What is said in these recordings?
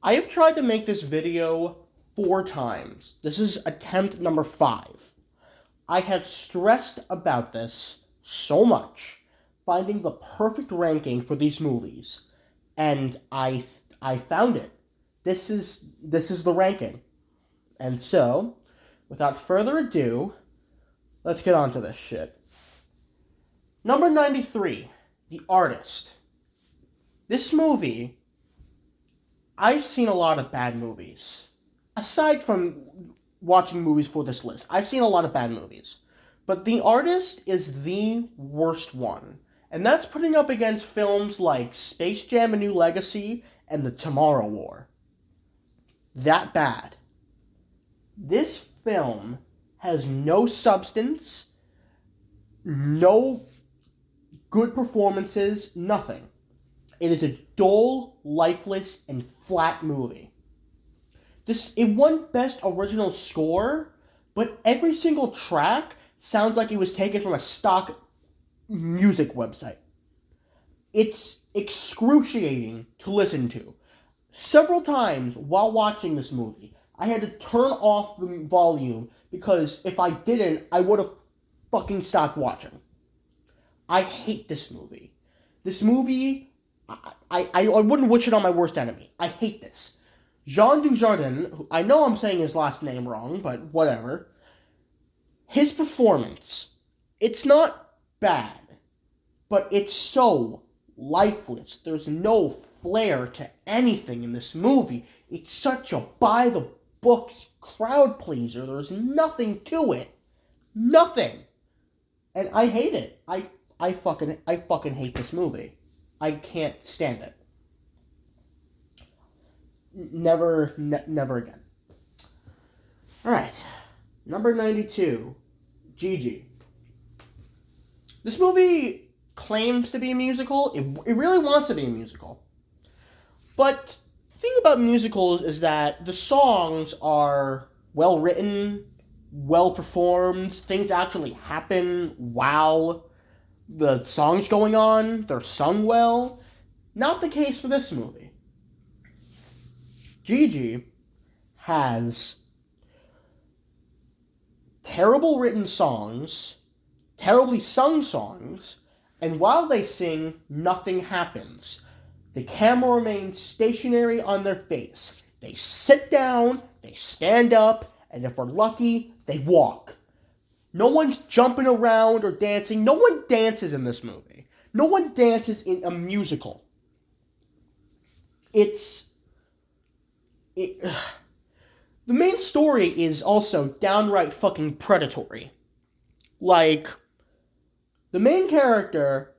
I have tried to make this video 4 times. This is attempt number 5. I have stressed about this so much, finding the perfect ranking for these movies, and I found it. This is the ranking. And so, without further ado, let's get on to this shit. Number 93, The Artist. This movie, I've seen a lot of bad movies. Aside from watching movies for this list, I've seen a lot of bad movies. But The Artist is the worst one. And that's putting up against films like Space Jam: A New Legacy and The Tomorrow War. That bad. This film has no substance, no good performances, nothing. It is a dull, lifeless, and flat movie. It won Best Original Score, but every single track sounds like it was taken from a stock music website. It's excruciating to listen to. Several times while watching this movie, I had to turn off the volume because if I didn't, I would have fucking stopped watching. I hate this movie. This movie, I wouldn't wish it on my worst enemy. I hate this. Jean Dujardin, I know I'm saying his last name wrong, but whatever. His performance, it's not bad, but it's so lifeless. There's no flair to anything in this movie. It's such a by-the-books crowd pleaser. There's nothing to it. Nothing. And I hate it. I fucking hate this movie. I can't stand it. Never again. Alright. Number 92. Gigi. This movie claims to be a musical. It really wants to be a musical. But the thing about musicals is that the songs are well written, well performed, things actually happen while the song's going on, they're sung well. Not the case for this movie. Gigi has terrible written songs, terribly sung songs, and while they sing, nothing happens. The camera remains stationary on their face. They sit down, they stand up, and if we're lucky, they walk. No one's jumping around or dancing. No one dances in this movie. No one dances in a musical. The main story is also downright fucking predatory. Like, the main character,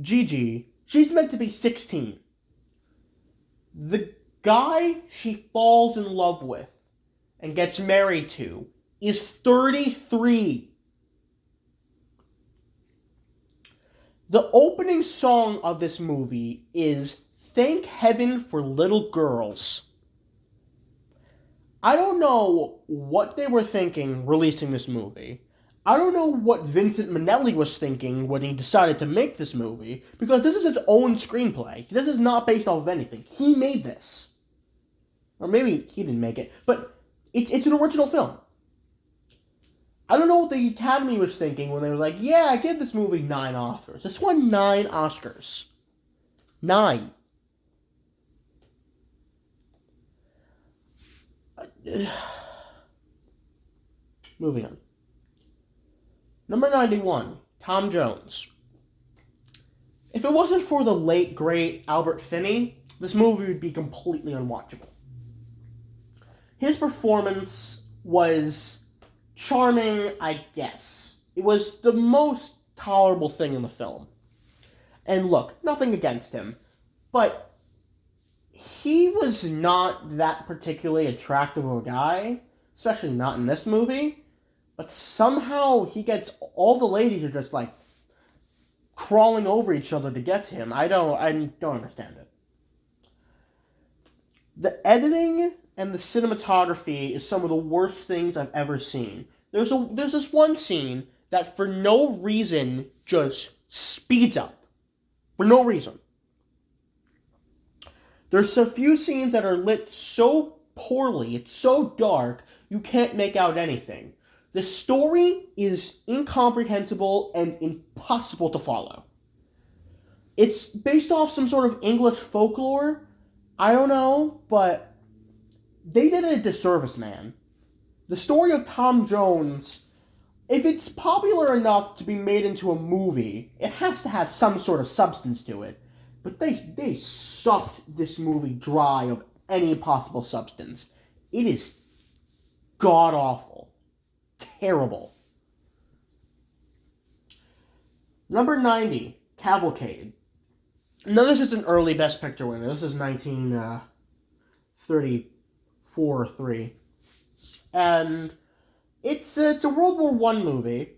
Gigi, she's meant to be 16. The guy she falls in love with and gets married to is 33. The opening song of this movie is Thank Heaven for Little Girls. I don't know what they were thinking releasing this movie. I don't know what Vincent Minnelli was thinking when he decided to make this movie, because this is his own screenplay. This is not based off of anything. He made this. Or maybe he didn't make it, but it's an original film. I don't know what the Academy was thinking when they were like, yeah, give this movie 9 Oscars. This won 9 Oscars. 9. Moving on. Number 91, Tom Jones. If it wasn't for the late, great Albert Finney, this movie would be completely unwatchable. His performance was charming, I guess. It was the most tolerable thing in the film. And look, nothing against him, but he was not that particularly attractive of a guy, especially not in this movie. But somehow he gets, all the ladies are just like crawling over each other to get to him. I don't understand it. The editing and the cinematography is some of the worst things I've ever seen. There's this one scene that for no reason just speeds up. For no reason. There's a few scenes that are lit so poorly, it's so dark, you can't make out anything. The story is incomprehensible and impossible to follow. It's based off some sort of English folklore. I don't know, but they did a disservice, man. The story of Tom Jones, if it's popular enough to be made into a movie, it has to have some sort of substance to it. But they sucked this movie dry of any possible substance. It is god-awful. Terrible. Number 90, Cavalcade. Now, this is an early Best Picture winner. This is 1934 or 3. And it's a World War I movie,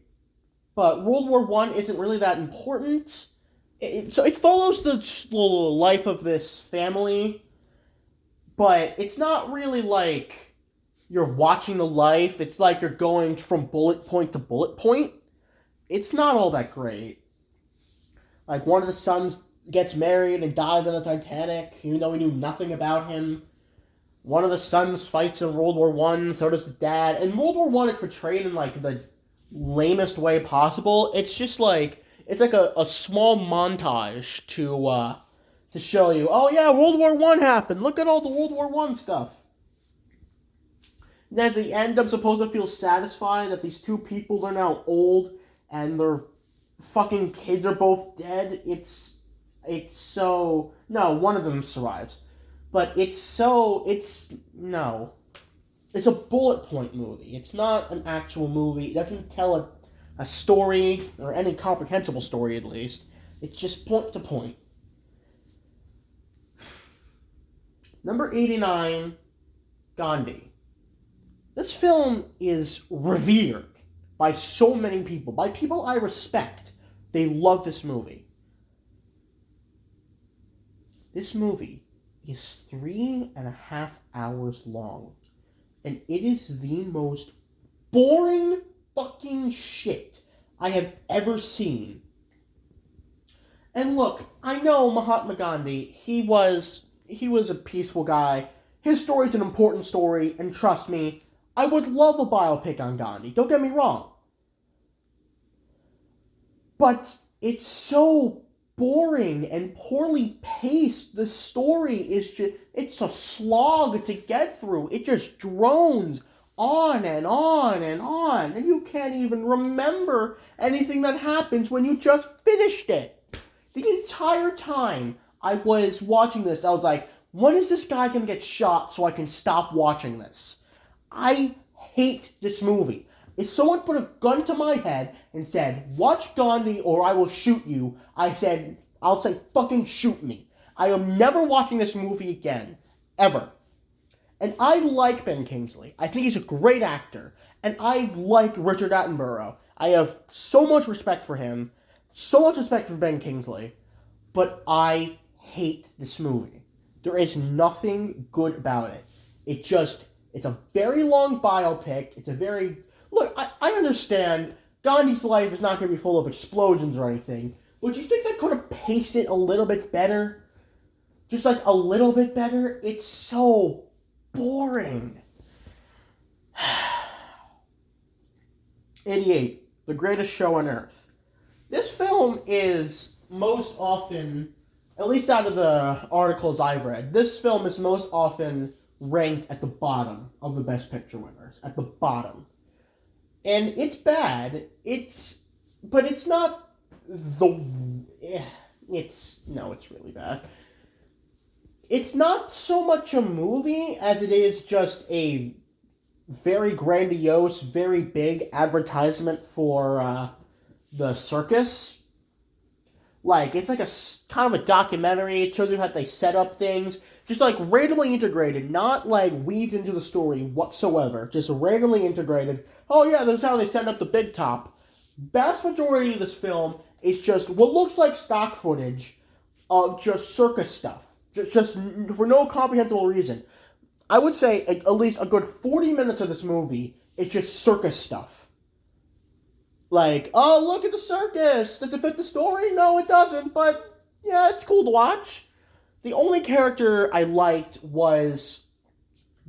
but World War I isn't really that important. So it follows the life of this family, but it's not really like you're watching the life. It's like you're going from bullet point to bullet point. It's not all that great. Like, one of the sons gets married and dies on the Titanic, even though we knew nothing about him. One of the sons fights in World War I, so does the dad. And World War I is portrayed in, like, the lamest way possible. It's just like, it's like a small montage to show you, oh yeah, World War I happened. Look at all the World War I stuff. And then at the end, I'm supposed to feel satisfied that these two people are now old and their fucking kids are both dead. It's so... No, one of them survives. But it's no. It's a bullet point movie. It's not an actual movie. It doesn't tell a story, or any comprehensible story at least. It's just point to point. Number 89, Gandhi. This film is revered by so many people. By people I respect. They love this movie. This movie is 3.5 hours long. And it is the most boring fucking shit I have ever seen. And look, I know Mahatma Gandhi, he was a peaceful guy. His story's an important story, and trust me, I would love a biopic on Gandhi. Don't get me wrong. But it's so boring and poorly paced. The story is it's a slog to get through. It just drones on and on and on. And you can't even remember anything that happens when you just finished it. The entire time I was watching this, I was like, when is this guy going to get shot so I can stop watching this? I hate this movie. If someone put a gun to my head and said, watch Gandhi or I will shoot you, I'll say, fucking shoot me. I am never watching this movie again. Ever. And I like Ben Kingsley. I think he's a great actor. And I like Richard Attenborough. I have so much respect for him. So much respect for Ben Kingsley. But I hate this movie. There is nothing good about it. It's a very long biopic. Look, I understand Gandhi's life is not going to be full of explosions or anything, but do you think they could have paced it a little bit better? Just like a little bit better? It's so boring. 88, The Greatest Show on Earth. This film is most often, at least out of the articles I've read, this film is most often ranked at the bottom of the Best Picture winners. At the bottom. And it's bad. But it's not it's really bad. It's not so much a movie as it is just a very grandiose, very big advertisement for the circus. Like, it's like a kind of a documentary. It shows you how they set up things. Just like randomly integrated, not like weaved into the story whatsoever. Just randomly integrated. Oh yeah, this is how they set up the big top. Vast majority of this film is just what looks like stock footage of just circus stuff. Just for no comprehensible reason. I would say at least a good 40 minutes of this movie is just circus stuff. Like, oh, look at the circus. Does it fit the story? No, it doesn't, but yeah, it's cool to watch. The only character I liked was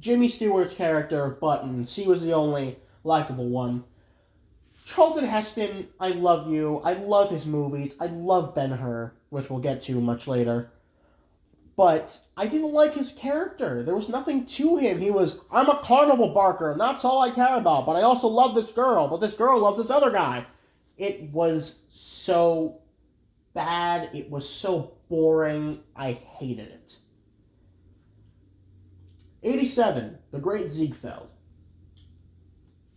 Jimmy Stewart's character of Buttons. He was the only likable one. Charlton Heston, I love you. I love his movies. I love Ben-Hur, which we'll get to much later. But I didn't like his character. There was nothing to him. He was, I'm a carnival barker, and that's all I care about. But I also love this girl, but this girl loves this other guy. It was so bad. It was so boring. I hated it. 87, The Great Ziegfeld.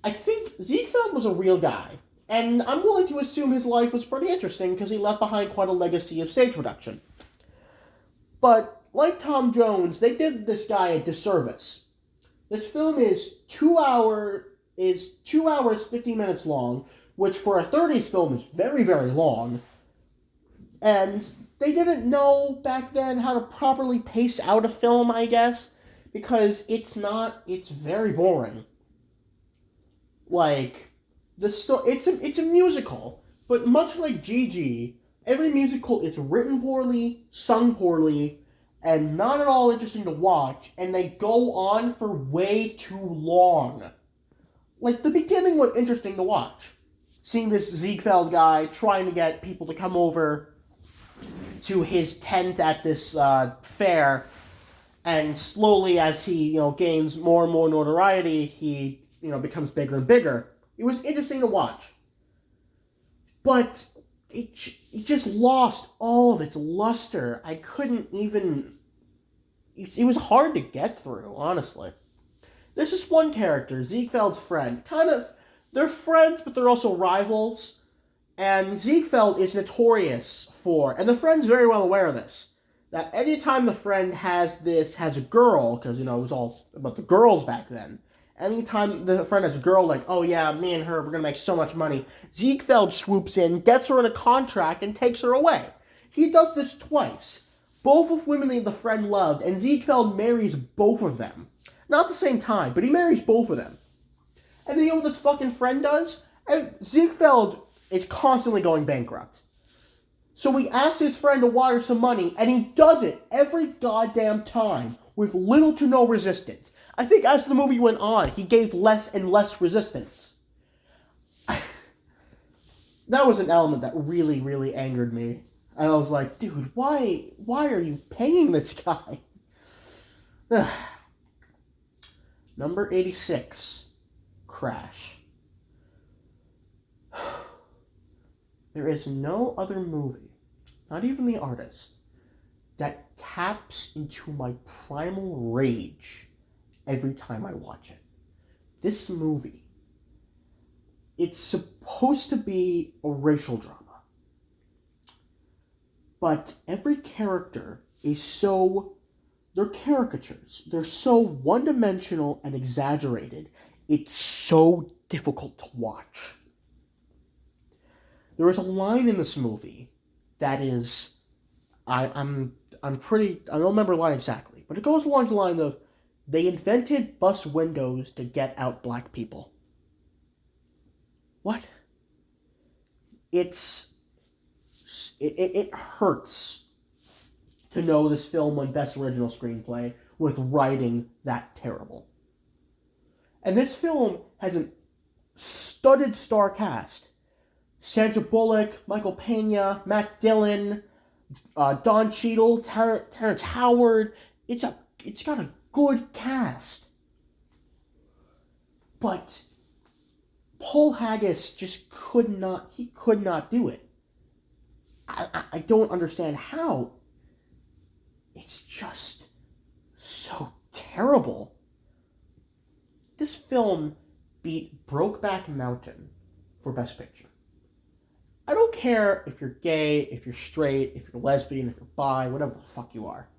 I think Ziegfeld was a real guy, and I'm willing to assume his life was pretty interesting because he left behind quite a legacy of stage production. But, like Tom Jones, they did this guy a disservice. This film is 2 hours, 50 minutes long, which for a 30s film is very, very long. And they didn't know back then how to properly pace out a film, I guess, because it's very boring. Like, it's a musical, but much like Gigi, every musical is written poorly, sung poorly, and not at all interesting to watch, and they go on for way too long. Like, the beginning was interesting to watch. Seeing this Ziegfeld guy trying to get people to come over to his tent at this fair, and slowly as he, gains more and more notoriety, he becomes bigger and bigger. It was interesting to watch. But it just lost all of its luster. I couldn't even... It was hard to get through, honestly. There's this one character, Ziegfeld's friend. They're friends, but they're also rivals. And Ziegfeld is notorious for, and the friend's very well aware of this, that anytime the friend has a girl, because, it was all about the girls back then, anytime the friend has a girl, like, oh yeah, me and her, we're going to make so much money, Ziegfeld swoops in, gets her in a contract, and takes her away. He does this twice. Both of women that the friend loved, and Ziegfeld marries both of them. Not at the same time, but he marries both of them. And then you know what this fucking friend does? And Ziegfeld is constantly going bankrupt. So he asks his friend to wire some money, and he does it every goddamn time, with little to no resistance. I think as the movie went on, he gave less and less resistance. That was an element that really, really angered me. And I was like, dude, why are you paying this guy? Number 86, Crash. There is no other movie, not even the artist, that taps into my primal rage every time I watch it. This movie, it's supposed to be a racial drama. But every character is they're caricatures. They're so one-dimensional and exaggerated. It's so difficult to watch. There is a line in this movie that is, I don't remember the line exactly, but it goes along the line of, they invented bus windows to get out black people. What? It hurts to know this film won Best Original Screenplay with writing that terrible. And this film has a studded star cast. Sandra Bullock, Michael Pena, Matt Dillon, Don Cheadle, Terrence Howard. It's got a good cast. But Paul Haggis just could not do it. I don't understand how. It's just so terrible. This film beat Brokeback Mountain for Best Picture. I don't care if you're gay, if you're straight, if you're lesbian, if you're bi, whatever the fuck you are.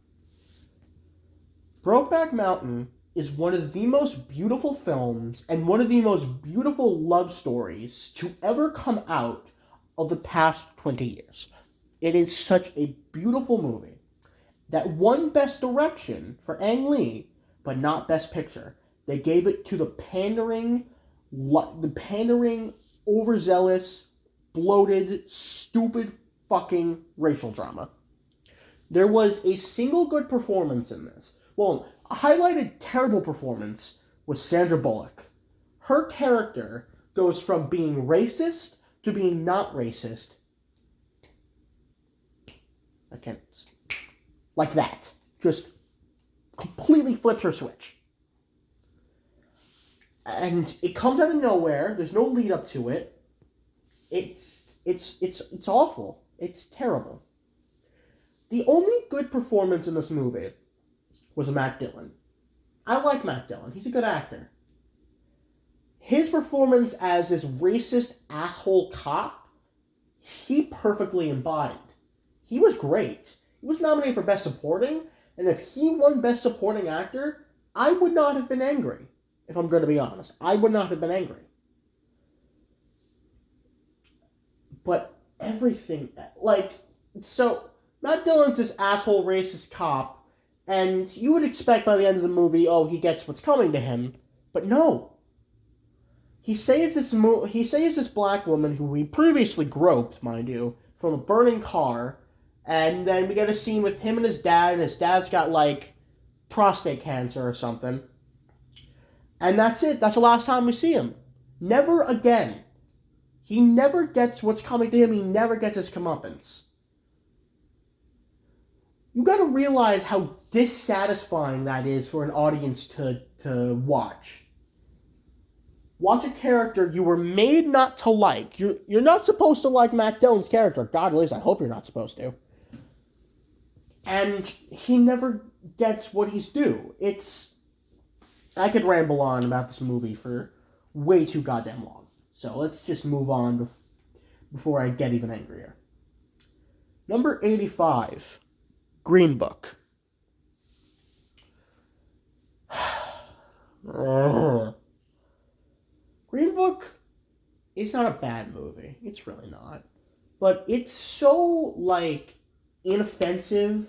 Brokeback Mountain is one of the most beautiful films and one of the most beautiful love stories to ever come out of the past 20 years. It is such a beautiful movie that won Best Direction for Ang Lee, but not Best Picture. They gave it to the pandering, overzealous, bloated, stupid fucking racial drama. There was a single good performance in this. Well, a highlighted terrible performance was Sandra Bullock. Her character goes from being racist to being not racist. I can't. Like that. Just completely flips her switch. And it comes out of nowhere. There's no lead up to it. It's awful. It's terrible. The only good performance in this movie was Matt Dillon. I like Matt Dillon. He's a good actor. His performance as this racist asshole cop, he perfectly embodied. He was great. He was nominated for Best Supporting, and if he won Best Supporting Actor, I would not have been angry. If I'm going to be honest, I would not have been angry. But everything, so Matt Dillon's this asshole racist cop, and you would expect by the end of the movie, oh, he gets what's coming to him, but no. He saves this black woman who he previously groped, mind you, from a burning car, and then we get a scene with him and his dad's got, prostate cancer or something. And that's it. That's the last time we see him. Never again. He never gets what's coming to him. He never gets his comeuppance. You gotta realize how dissatisfying that is for an audience to watch. Watch a character you were made not to like. You're not supposed to like Matt Dillon's character. God, at least I hope you're not supposed to. And he never gets what he's due. I could ramble on about this movie for way too goddamn long. So let's just move on before I get even angrier. Number 85, Green Book. Green Book is not a bad movie. It's really not. But it's so, inoffensive,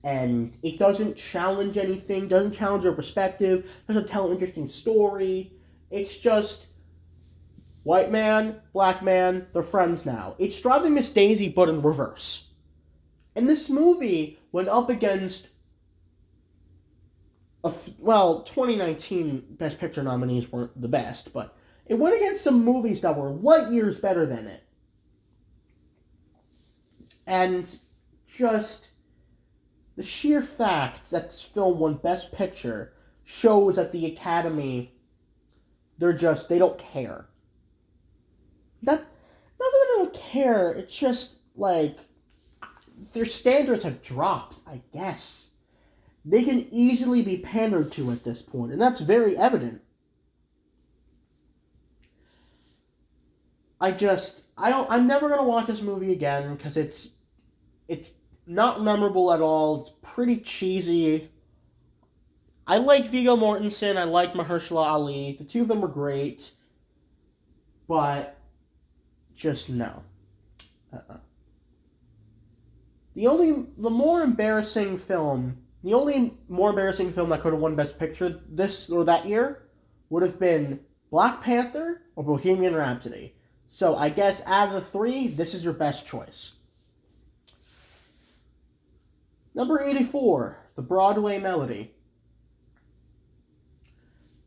and it doesn't challenge anything, doesn't challenge your perspective, doesn't tell an interesting story. It's just white man, black man, they're friends now. It's Driving Miss Daisy, but in reverse. And this movie went up against 2019 Best Picture nominees weren't the best, but it went against some movies that were light years better than it. And just the sheer fact that this film won Best Picture shows that the Academy, they don't care. Not that they don't care, it's just, their standards have dropped, I guess. They can easily be pandered to at this point, and that's very evident. I'm never going to watch this movie again, because it's not memorable at all. It's pretty cheesy. I like Viggo Mortensen. I like Mahershala Ali. The two of them were great. But just no. The only more embarrassing film that could have won Best Picture this or that year would have been Black Panther or Bohemian Rhapsody. So I guess out of the three, this is your best choice. Number 84, The Broadway Melody.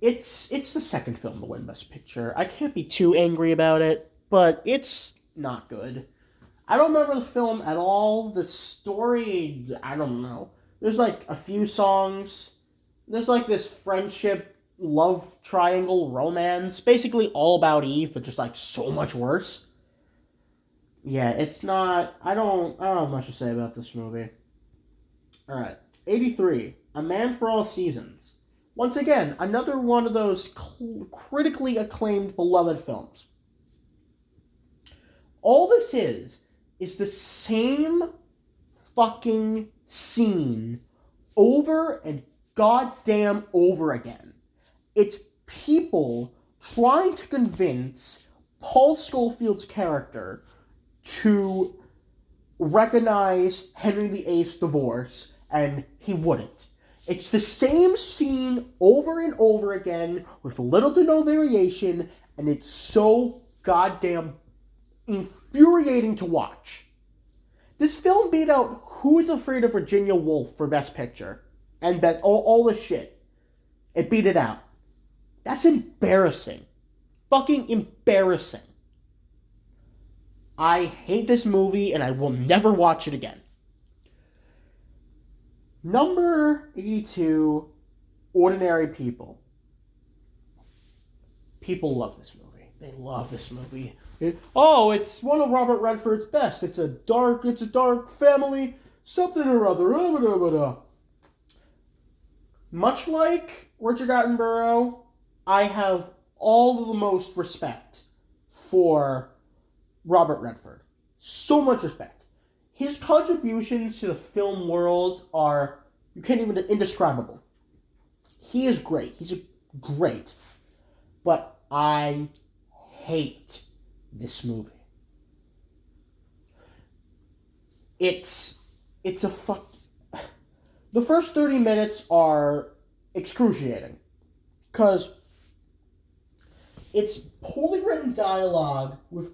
It's the second film to win Best Picture. I can't be too angry about it, but it's not good. I don't remember the film at all. The story, I don't know. There's a few songs. There's this friendship, love triangle, romance. Basically all about Eve, but just so much worse. Yeah, it's not, I don't have much to say about this movie. Alright, 83, A Man for All Seasons. Once again, another one of those critically acclaimed, beloved films. All this is the same fucking scene over and goddamn over again. It's people trying to convince Paul Scofield's character to recognize Henry VIII's divorce, and he wouldn't. It's the same scene over and over again with little to no variation, and it's so goddamn infuriating to watch. This film beat out Who's Afraid of Virginia Woolf for Best Picture. And all the shit. It beat it out. That's embarrassing. Fucking embarrassing. I hate this movie and I will never watch it again. Number 82, Ordinary People. People love this movie. They love this movie. It's one of Robert Redford's best. It's a dark family, something or other. Much like Richard Attenborough, I have all the most respect for Robert Redford. So much respect. His contributions to the film world are, you can't even, indescribable. He is great. He's great. But I hate this movie. It's a fuck. The first 30 minutes are excruciating. Because it's poorly written dialogue with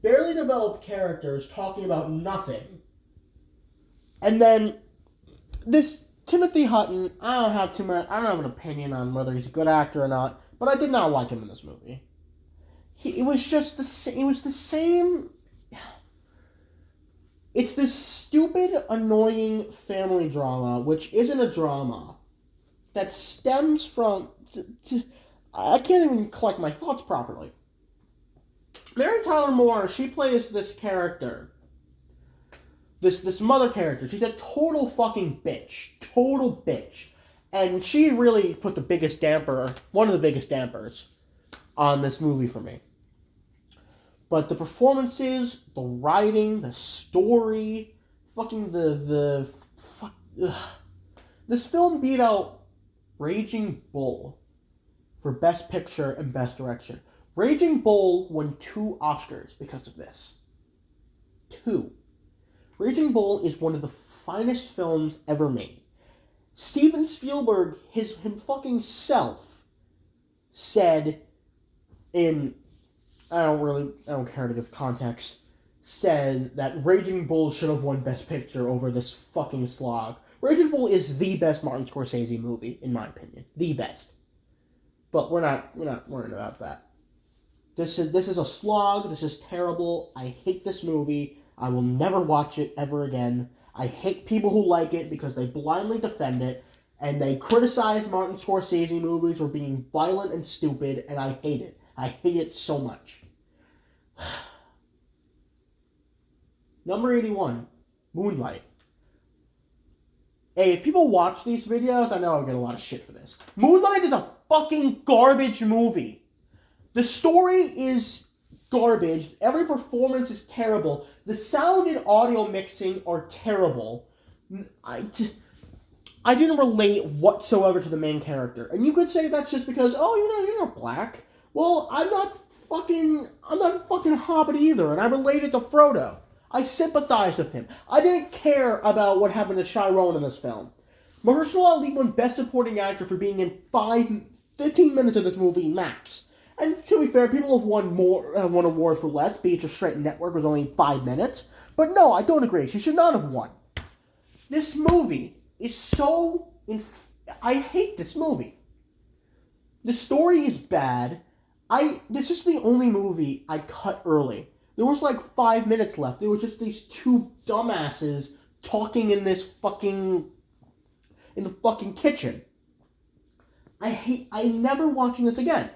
barely developed characters talking about nothing. And then this Timothy Hutton, I don't have an opinion on whether he's a good actor or not, but I did not like him in this movie. It was the same. It's this stupid, annoying family drama, which isn't a drama, that stems from. I can't even collect my thoughts properly. Mary Tyler Moore, she plays this character. This mother character. She's a total fucking bitch. Total bitch. And she really put one of the biggest dampers on this movie for me. But the performances, the writing, the story, fucking this film beat out Raging Bull for Best Picture and Best Direction. Raging Bull won 2 Oscars because of this. 2. Raging Bull is one of the finest films ever made. Steven Spielberg, his fucking self, said in, I don't care to give context, said that Raging Bull should have won Best Picture over this fucking slog. Raging Bull is the best Martin Scorsese movie, in my opinion. The best. But we're not worrying about that. This is a slog. This is terrible. I hate this movie. I will never watch it ever again. I hate people who like it because they blindly defend it, and they criticize Martin Scorsese movies for being violent and stupid, and I hate it. I hate it so much. Number 81, Moonlight. Hey, if people watch these videos, I know I'll get a lot of shit for this. Moonlight is a fucking garbage movie. The story is garbage. Every performance is terrible. The sound and audio mixing are terrible. I didn't relate whatsoever to the main character. And you could say that's just because, you're not black. Well, I'm not fucking Hobbit either, and I related to Frodo. I sympathized with him. I didn't care about what happened to Chiron in this film. Mahershala Ali won Best Supporting Actor for being in 15 minutes of this movie max. And to be fair, people have won awards for less. Beatrice Straight Network was only 5 minutes. But no, I don't agree. She should not have won. This movie is so... I hate this movie. The story is bad. This is the only movie I cut early. There was like 5 minutes left. There were just these 2 dumbasses talking in the fucking kitchen. I'm never watching this again.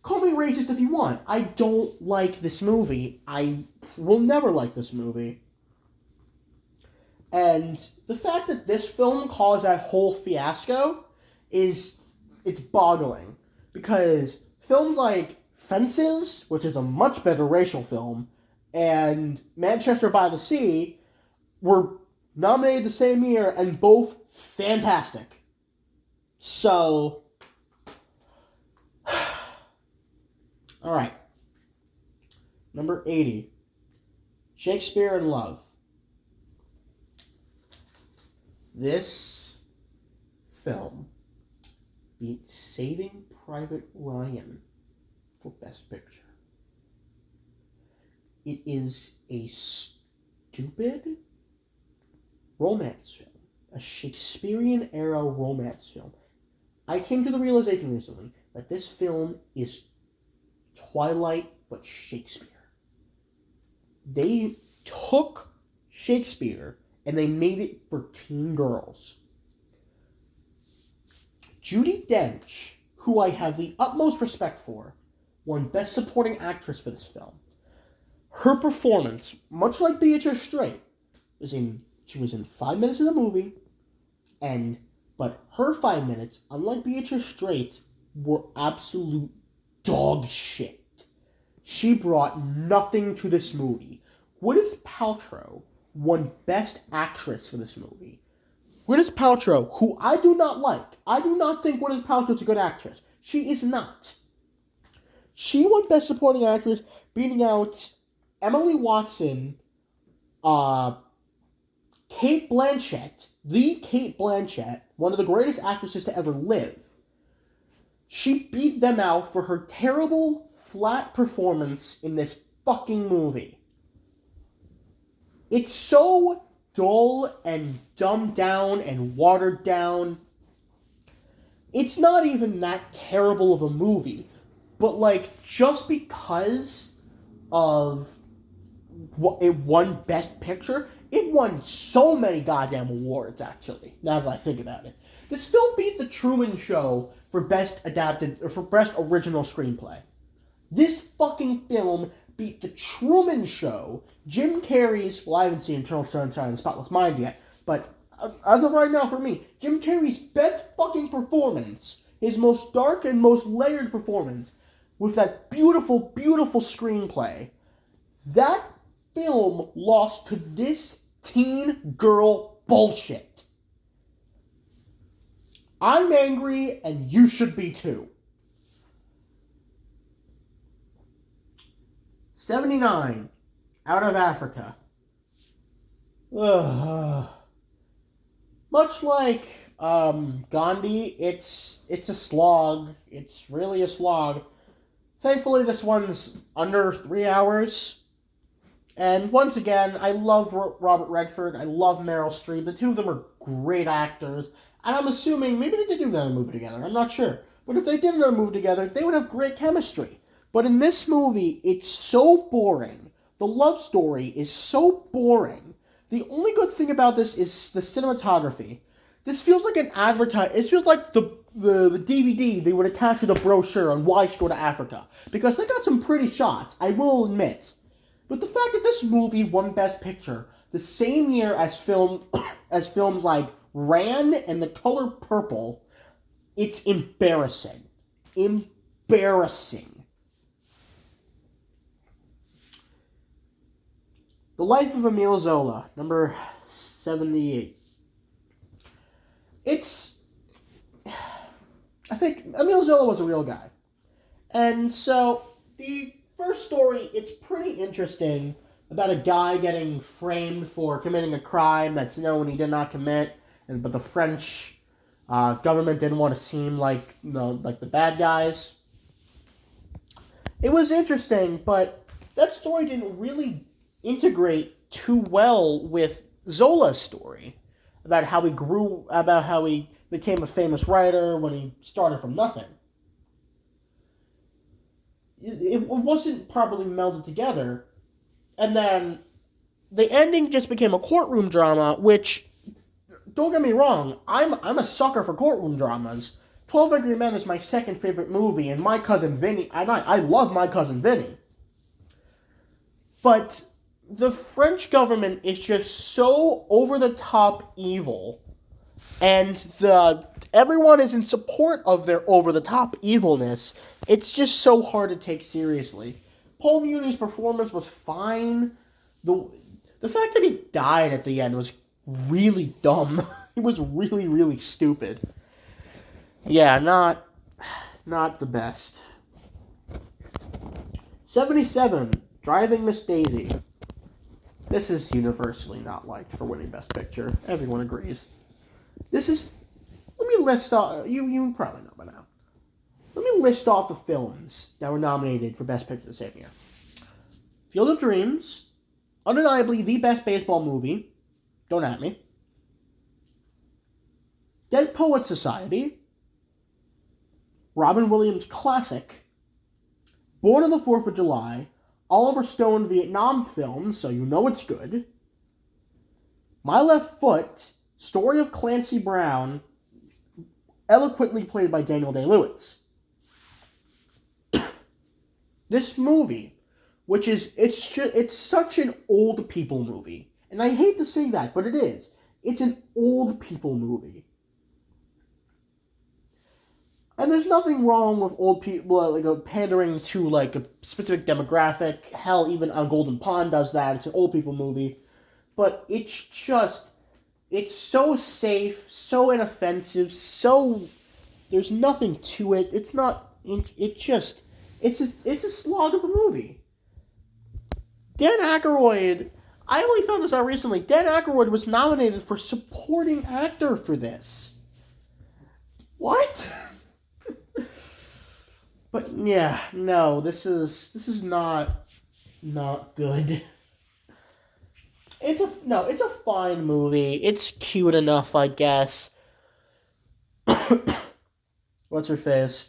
Call me racist if you want. I don't like this movie. I will never like this movie. And the fact that this film caused that whole fiasco it's boggling. Because films like Fences, which is a much better racial film, and Manchester by the Sea were nominated the same year and both fantastic. So, alright. Number 80. Shakespeare in Love. This film beat Saving Private Ryan for Best Picture. It is a stupid romance film. A Shakespearean era romance film. I came to the realization recently that this film is Twilight but Shakespeare. They took Shakespeare and they made it for teen girls. Judi Dench, who I have the utmost respect for, won Best Supporting Actress for this film. Her performance, much like Beatrice Straight, she was in 5 minutes of the movie, but her 5 minutes, unlike Beatrice Straight, were absolute dog shit. She brought nothing to this movie. Gwyneth Paltrow won Best Actress for this movie. Gwyneth Paltrow, who I do not like. I do not think Gwyneth Paltrow is a good actress. She is not. She won Best Supporting Actress, beating out Emily Watson, Cate Blanchett, one of the greatest actresses to ever live. She beat them out for her terrible, flat performance in this fucking movie. It's so dull and dumbed down and watered down. It's not even that terrible of a movie, but just because of what it won Best Picture, it won so many goddamn awards, actually, now that I think about it. This film beat The Truman Show for Best Original Screenplay. This fucking film beat The Truman Show, Jim Carrey's, well, I haven't seen Eternal Sunshine of the Spotless Mind yet, but as of right now for me, Jim Carrey's best fucking performance, his most dark and most layered performance, with that beautiful, beautiful screenplay. That film lost to this teen girl bullshit. I'm angry, and you should be too. 79, Out of Africa. Much like Gandhi, it's a slog. It's really a slog. Thankfully, this one's under 3 hours. And once again, I love Robert Redford. I love Meryl Streep. The two of them are great actors. And I'm assuming maybe they did do another movie together. I'm not sure. But if they did another movie together, they would have great chemistry. But in this movie, it's so boring. The love story is so boring. The only good thing about this is the cinematography. This feels like an it feels like the DVD they would attach to the brochure on why you should go to Africa. Because they got some pretty shots, I will admit. But the fact that this movie won Best Picture the same year as films like Ran and The Color Purple, it's embarrassing. Embarrassing. The Life of Emile Zola, number 78. I think Emile Zola was a real guy. And so, the first story, it's pretty interesting about a guy getting framed for committing a crime that's known he did not commit, but the French government didn't want to seem like the bad guys. It was interesting, but that story didn't really integrate too well with Zola's story about how he became a famous writer when he started from nothing. It wasn't properly melded together, and then the ending just became a courtroom drama, which, don't get me wrong, I'm a sucker for courtroom dramas. 12 Angry Men is my second favorite movie, and My Cousin Vinny, I love My Cousin Vinny. But the French government is just so over-the-top evil, and everyone is in support of their over-the-top evilness. It's just so hard to take seriously. Paul Muni's performance was fine. The fact that he died at the end was really dumb. It was really, really stupid. Yeah, not the best. 77, Driving Miss Daisy. This is universally not liked for winning Best Picture. Everyone agrees. Let me list off, you probably know by now. Let me list off the films that were nominated for Best Picture the same year. Field of Dreams, undeniably the best baseball movie. Don't at me. Dead Poets Society, Robin Williams' classic, Born on the 4th of July, Oliver Stone Vietnam film, so you know it's good, My Left Foot, Story of Clancy Brown, eloquently played by Daniel Day-Lewis. This movie, which is, it's such an old people movie. And I hate to say that, but it is. It's an old people movie. And there's nothing wrong with old people, like, pandering to, like, a specific demographic. Hell, even On Golden Pond does that. It's an old people movie. But it's just, it's so safe, so inoffensive, so, there's nothing to it. It's not, it's a slog of a movie. Dan Aykroyd, I only found this out recently, Dan Aykroyd was nominated for supporting actor for this. What? But yeah, no, this is not good. It's a fine movie. It's cute enough, I guess. What's her face?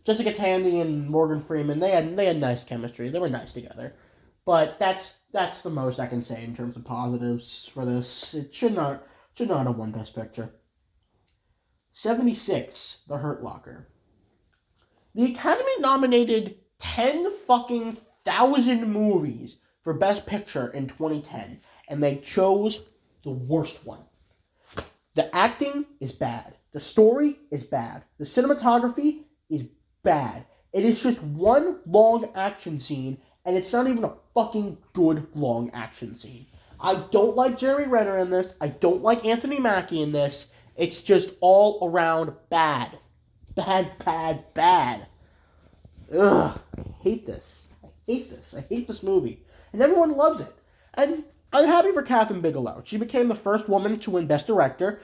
Jessica Tandy and Morgan Freeman, they had nice chemistry. They were nice together. But that's the most I can say in terms of positives for this. It should not have won Best Picture. 76, The Hurt Locker. The Academy nominated 10 fucking thousand movies for Best Picture in 2010, and they chose the worst one. The acting is bad. The story is bad. The cinematography is bad. It is just one long action scene, and it's not even a fucking good long action scene. I don't like Jeremy Renner in this. I don't like Anthony Mackie in this. It's just all around bad. Bad, bad, bad. Ugh. I hate this. I hate this movie. And everyone loves it. And I'm happy for Kathryn Bigelow. She became the first woman to win Best Director.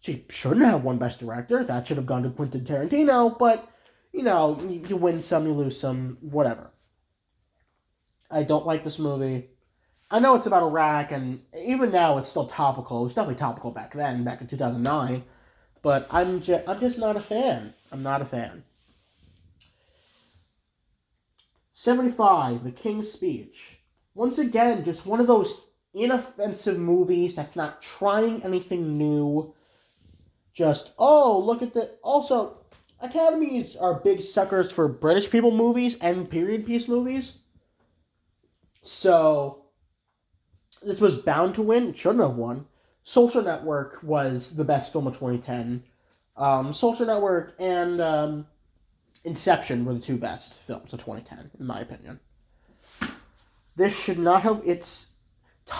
She shouldn't have won Best Director. That should have gone to Quentin Tarantino. But, you win some, you lose some, whatever. I don't like this movie. I know it's about Iraq, and even now it's still topical. It was definitely topical back then, back in 2009. But I'm just not a fan. I'm not a fan. 75, The King's Speech. Once again, just one of those inoffensive movies that's not trying anything new. Just, oh, look at the... Also, Academies are big suckers for British people movies and period piece movies. So, this was bound to win. It shouldn't have won. Social Network was the best film of 2010. Social Network and Inception were the two best films of 2010, in my opinion. This should not have...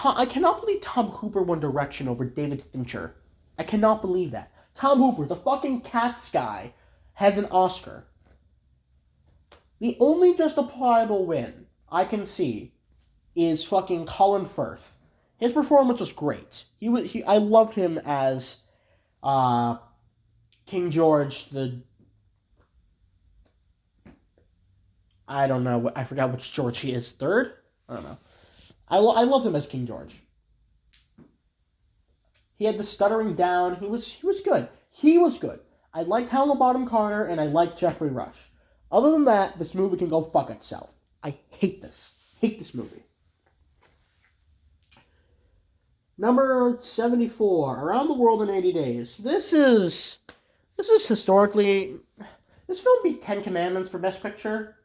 I cannot believe Tom Hooper won direction over David Fincher. I cannot believe that. Tom Hooper, the fucking Cats guy, has an Oscar. The only justifiable win I can see is fucking Colin Firth. His performance was great. I loved him as King George the... I don't know. I forgot which George he is. Third? I don't know. I love him as King George. He had the stuttering down. He was good. He was good. I liked Helena Bonham Carter, and I liked Jeffrey Rush. Other than that, this movie can go fuck itself. I hate this. Hate this movie. Number 74, Around the World in 80 Days. This is historically... This film beat 10 Commandments for Best Picture,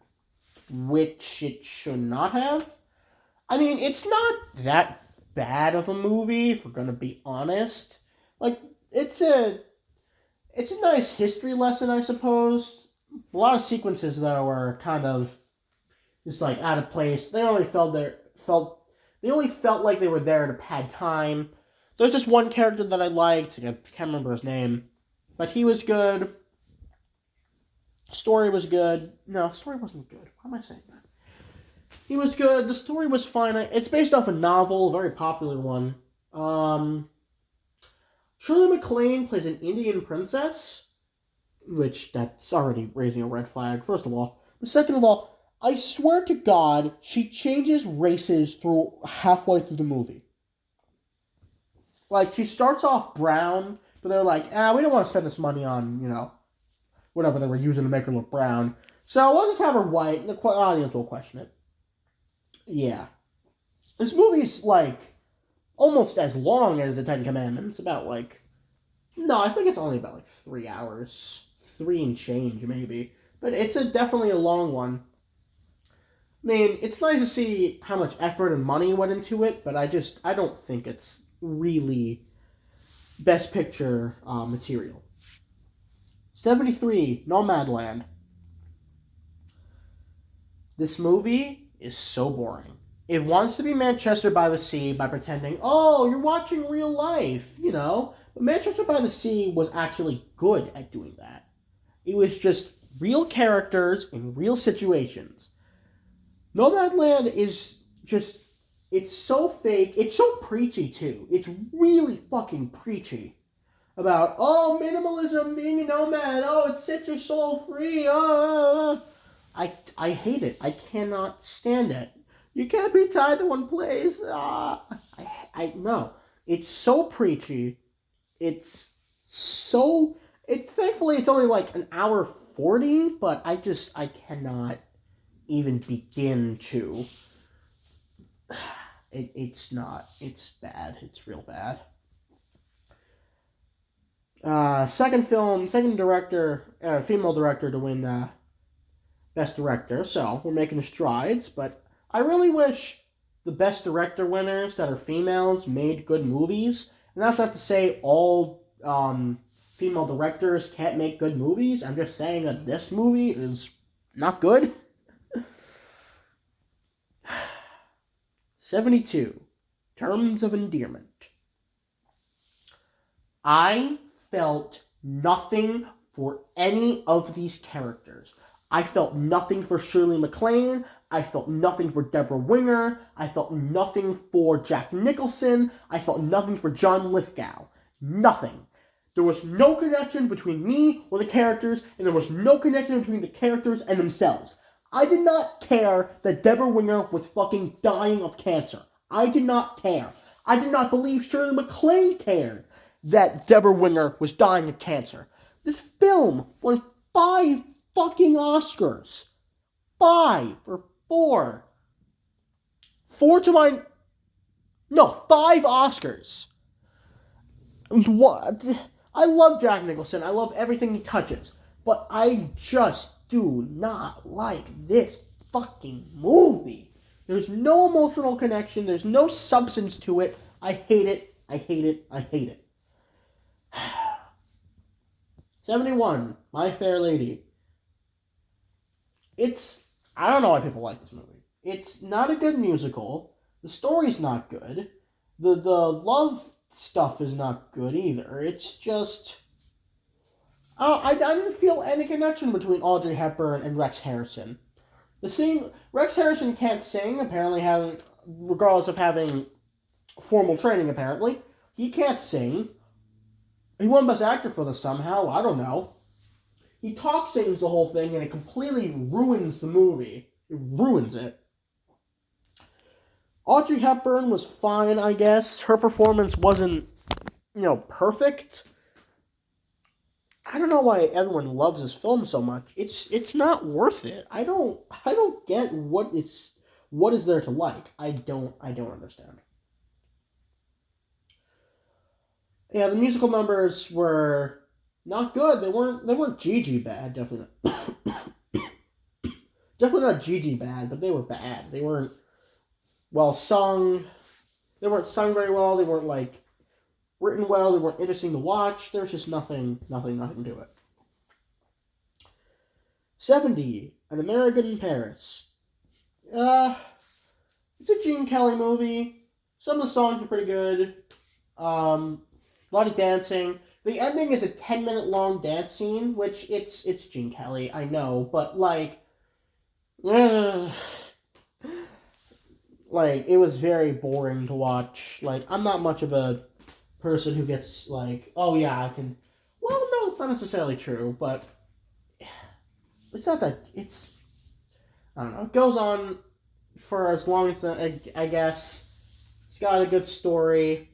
which it should not have. I mean, it's not that bad of a movie, if we're going to be honest. Like, it's a nice history lesson, I suppose. A lot of sequences, though, are kind of just, like, out of place. They only felt like they were there to pad time. There's just one character that I liked. I can't remember his name. But he was good. Story was good. No, story wasn't good. Why am I saying that? He was good. The story was fine. It's based off a novel, a very popular one. Shirley MacLaine plays an Indian princess, which that's already raising a red flag, first of all. But second of all, I swear to God, she changes races through halfway through the movie. Like, she starts off brown, but they're like, we don't want to spend this money on, whatever they were using to make her look brown. So we'll just have her white, and the audience will question it. Yeah. This movie's, like, almost as long as the Ten Commandments. About, like... No, I think it's only about, like, 3 hours. 3 and change, maybe. But it's definitely a long one. I mean, it's nice to see how much effort and money went into it, but I don't think it's really Best Picture material. 73, Nomadland. This movie is so boring. It wants to be Manchester by the Sea by pretending, oh, you're watching real life, But Manchester by the Sea was actually good at doing that. It was just real characters in real situations. Nomadland is just, it's so fake. It's so preachy, too. It's really fucking preachy. About, minimalism, being a nomad, it sets your soul free, I hate it. I cannot stand it. You can't be tied to one place. No. It's so preachy. It's so... Thankfully, it's only like an hour 40, but I cannot even begin to. It's not. It's bad. It's real bad. Second director, female director to win Best Director, so we're making strides, but I really wish the Best Director winners that are females made good movies, and that's not to say all female directors can't make good movies. I'm just saying that this movie is not good. 72, Terms of Endearment. I felt nothing for any of these characters. I felt nothing for Shirley MacLaine. I felt nothing for Deborah Winger. I felt nothing for Jack Nicholson. I felt nothing for John Lithgow. Nothing. There was no connection between me or the characters, and there was no connection between the characters and themselves. I did not care that Deborah Winger was fucking dying of cancer. I did not care. I did not believe Shirley MacLaine cared that Deborah Winger was dying of cancer. This film won 5 fucking Oscars. 5 or 4. 5 Oscars. What? I love Jack Nicholson. I love everything he touches. But I just do not like this fucking movie. There's no emotional connection. There's no substance to it. I hate it. I hate it. I hate it. 71, My Fair Lady. I don't know why people like this movie. It's not a good musical. The story's not good. The love stuff is not good either. It's just... I didn't feel any connection between Audrey Hepburn and Rex Harrison. Rex Harrison can't sing, apparently regardless of having formal training, apparently. He can't sing. He won Best Actor for this somehow. I don't know. He sings the whole thing, and it completely ruins the movie. It ruins it. Audrey Hepburn was fine, I guess. Her performance wasn't, perfect. I don't know why everyone loves this film so much. It's not worth it. I don't get what is there to like. I don't understand. Yeah, the musical numbers were not good. They weren't Gigi bad, definitely not. Definitely not Gigi bad, but they were bad. They weren't well sung. They weren't sung very well. They weren't written well. They weren't interesting to watch. There's just nothing to it. 70, An American in Paris. It's a Gene Kelly movie. Some of the songs are pretty good. A lot of dancing. The ending is a 10-minute long dance scene, which it's Gene Kelly, I know, but it was very boring to watch. I'm not much of a person who gets oh yeah, I can. Well, no, it's not necessarily true, but it's not that. I don't know. It goes on for as long as I guess. It's got a good story,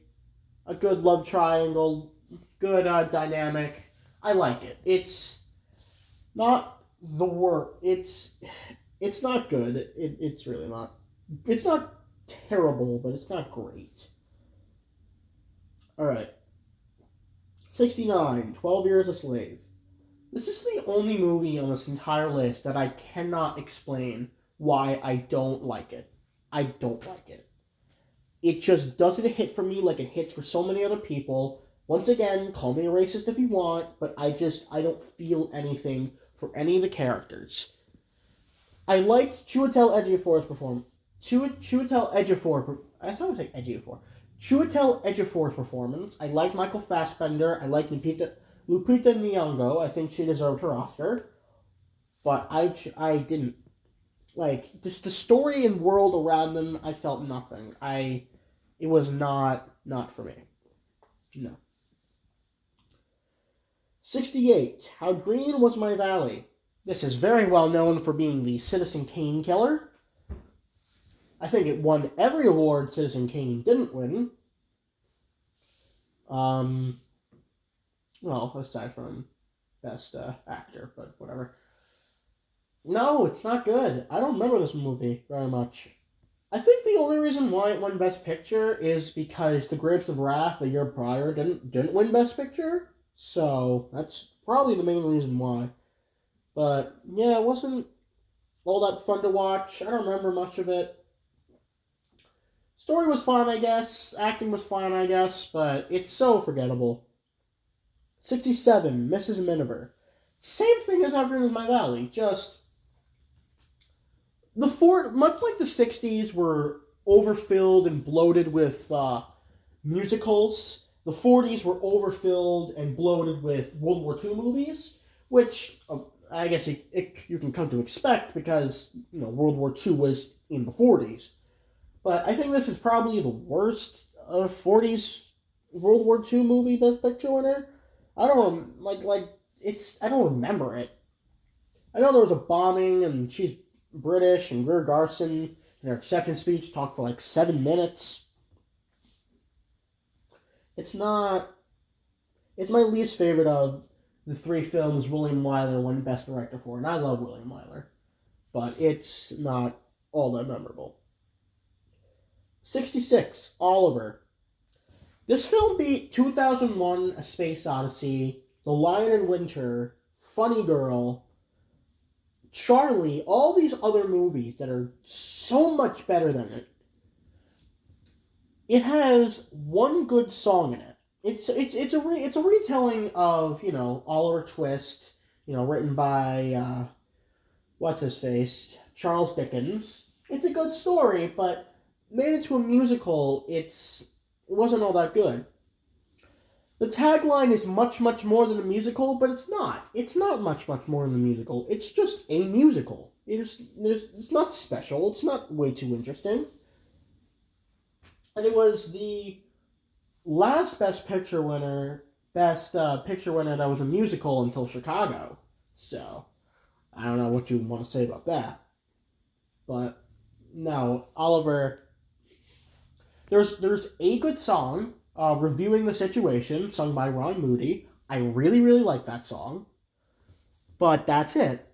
a good love triangle, good dynamic. I like it. It's not the worst. It's not good. It's really not. It's not terrible, but it's not great. All right. 69, 12 Years a Slave. This is the only movie on this entire list that I cannot explain why I don't like it. I don't like it. It just doesn't hit for me like it hits for so many other people. Once again, call me a racist if you want, but I don't feel anything for any of the characters. I liked Chiwetel Ejiofor's performance. Chiwetel Ejiofor. I thought I would say Ejiofor. Chiwetel Ejiofor's performance. I like Michael Fassbender. I like Lupita Nyong'o. I think she deserved her Oscar, but I didn't like just the story and world around them. I felt nothing. It was not for me. No. 68. How Green Was My Valley. This is very well known for being the Citizen Kane killer. I think it won every award Citizen Kane didn't win. Well, aside from Best Actor, but whatever. No, it's not good. I don't remember this movie very much. I think the only reason why it won Best Picture is because The Grapes of Wrath the year prior didn't win Best Picture. So that's probably the main reason why. But yeah, it wasn't all that fun to watch. I don't remember much of it. Story was fine, I guess. Acting was fine, I guess. But it's so forgettable. 67, Mrs. Miniver. Same thing as How Green Was My Valley. Just much like the 60s were overfilled and bloated with musicals. The 40s were overfilled and bloated with World War II movies, which I guess you can come to expect because World War II was in the 40s. But I think this is probably the worst 40s World War II movie Best Picture winner. I don't I don't remember it. I know there was a bombing and she's British and Greer Garson in her acceptance speech talked for like 7 minutes. It's not. It's my least favorite of the 3 films William Wyler won Best Director for, and I love William Wyler, but it's not all that memorable. 66, Oliver. This film beat 2001: A Space Odyssey, The Lion in Winter, Funny Girl, Charlie, all these other movies that are so much better than it. It has one good song in it. It's a retelling of Oliver Twist, written by what's his face, Charles Dickens. It's a good story, but made into a musical, it wasn't all that good. The tagline is much more than a musical, but it's not. It's not much more than a musical. It's just a musical. It's not special. It's not way too interesting. And it was the last Best Picture winner that was a musical until Chicago. So, I don't know what you want to say about that. But, no, Oliver, there's a good song, Reviewing the Situation, sung by Ron Moody. I really like that song. But that's it.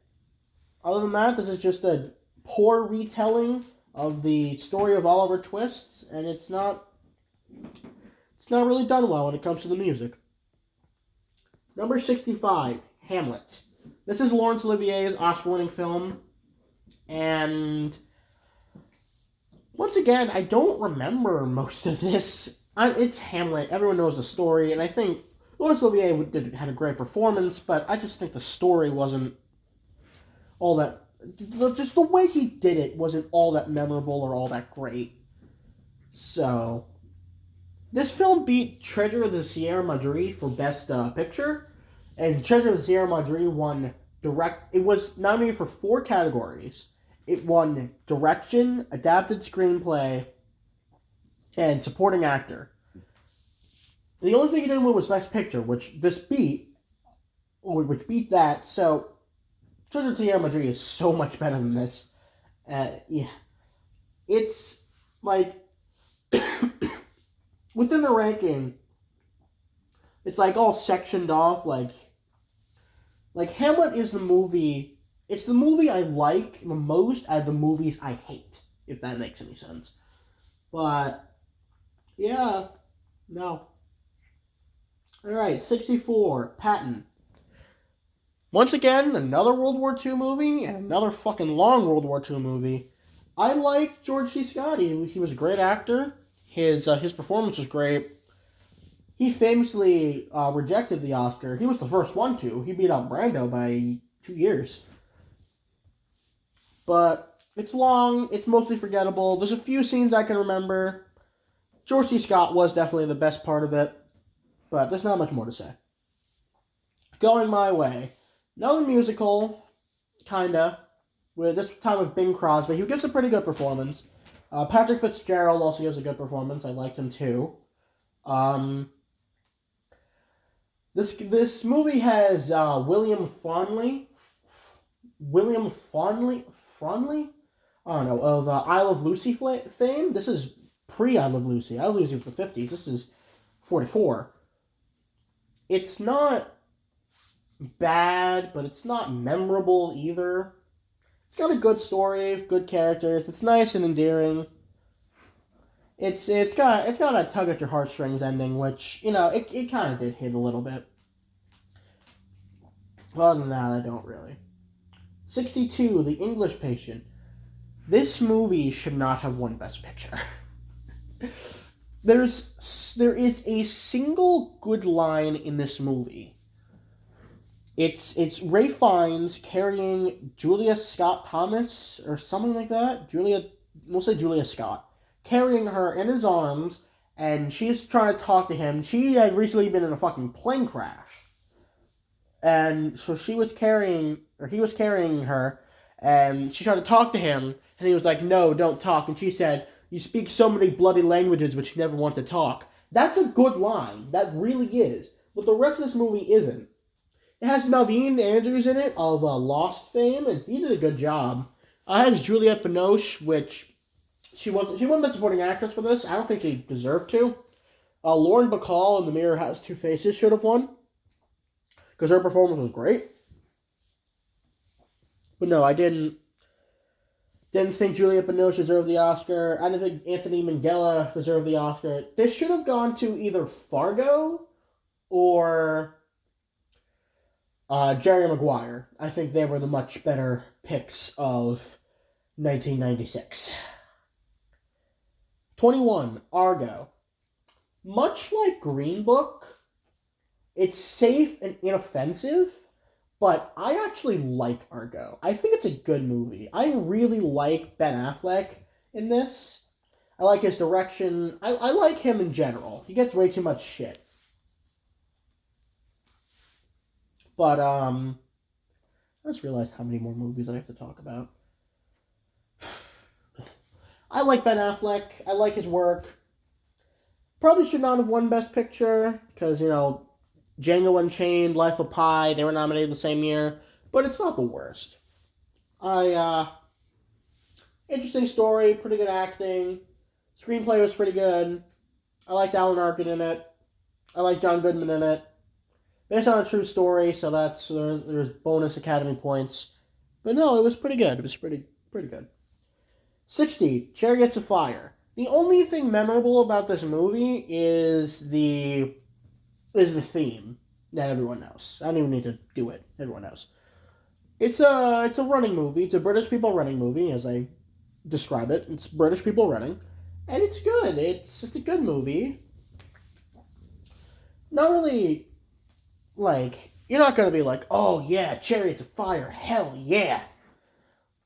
Other than that, this is just a poor retelling of the story of Oliver Twist, and it's not really done well when it comes to the music. Number 65, Hamlet. This is Laurence Olivier's Oscar-winning film, and once again, I don't remember most of this. It's Hamlet. Everyone knows the story, and I think Laurence Olivier had a great performance, but I just think the story wasn't all that. Just the way he did it wasn't all that memorable or all that great. So, this film beat Treasure of the Sierra Madre for Best Picture, and Treasure of the Sierra Madre won It was nominated for 4 categories. It won Direction, Adapted Screenplay, and Supporting Actor. The only thing it didn't win was Best Picture, which beat that. So, Treasure of the Sierra Madre is so much better than this. Yeah, it's like within the ranking, it's like all sectioned off. Like Hamlet is the movie. It's the movie I like the most out of the movies I hate. If that makes any sense. But yeah, no. All right, 64, Patton. Once again, another World War II movie and another fucking long World War II movie. I like George C. Scott. He was a great actor. His performance was great. He famously rejected the Oscar. He was the first one to. He beat out Brando by 2 years. But it's long. It's mostly forgettable. There's a few scenes I can remember. George C. Scott was definitely the best part of it. But there's not much more to say. Going My Way. Another musical, kinda. With this time with Bing Crosby. He gives a pretty good performance. Patrick Fitzgerald also gives a good performance. I liked him too. This movie has William Fondley. William Fondley? I don't know, of Isle of Lucy fame. This is pre-Isle of Lucy. Isle of Lucy was the 50s. This is 44. It's not bad, but it's not memorable either. It's got a good story, good characters. It's nice and endearing. It's got a tug at your heartstrings ending, which it kind of did hit a little bit. Other than that, I don't really. 62, The English Patient. This movie should not have won Best Picture. There is a single good line in this movie. It's Ray Fiennes carrying Julia Scott Thomas or something like that. We'll say Julia Scott, carrying her in his arms, and she's trying to talk to him. She had recently been in a fucking plane crash, and so he was carrying her, and she tried to talk to him, and he was like, "No, don't talk." And she said, "You speak so many bloody languages, but you never want to talk." That's a good line. That really is. But the rest of this movie isn't. It has Naveen Andrews in it of Lost fame, and he did a good job. It has Juliette Binoche, which she won Best Supporting Actress for this. I don't think she deserved to. Lauren Bacall in The Mirror Has Two Faces should have won, because her performance was great. But no, I didn't think Juliette Binoche deserved the Oscar. I didn't think Anthony Minghella deserved the Oscar. This should have gone to either Fargo or Jerry Maguire. I think they were the much better picks of 1996. 21, Argo. Much like Green Book, it's safe and inoffensive, but I actually like Argo. I think it's a good movie. I really like Ben Affleck in this. I like his direction. I like him in general. He gets way too much shit. But, I just realized how many more movies I have to talk about. I like Ben Affleck. I like his work. Probably should not have won Best Picture, because, Django Unchained, Life of Pi, they were nominated the same year. But it's not the worst. Interesting story, pretty good acting. Screenplay was pretty good. I liked Alan Arkin in it. I liked John Goodman in it. Based on a true story, so there's bonus Academy points. But no, it was pretty good. It was pretty good. 60, Chariots of Fire. The only thing memorable about this movie is the theme that everyone knows. I don't even need to do it. Everyone knows. It's a running movie. It's a British people running movie, as I describe it. It's British people running, and it's good. It's a good movie. Not really. Like, you're not going to be like, "Oh, yeah, Chariots of Fire, hell yeah."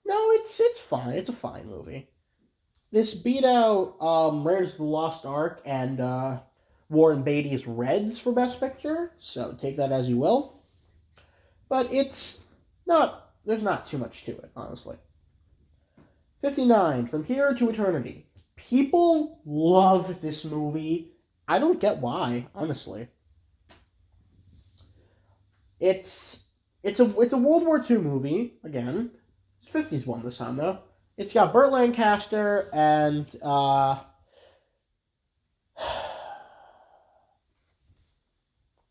No, it's fine. It's a fine movie. This beat out Raiders of the Lost Ark and Warren Beatty's Reds for Best Picture, so take that as you will. But there's not too much to it, honestly. 59, From Here to Eternity. People love this movie. I don't get why, honestly. It's a World War II movie, again. It's 50s one this time, though. It's got Burt Lancaster and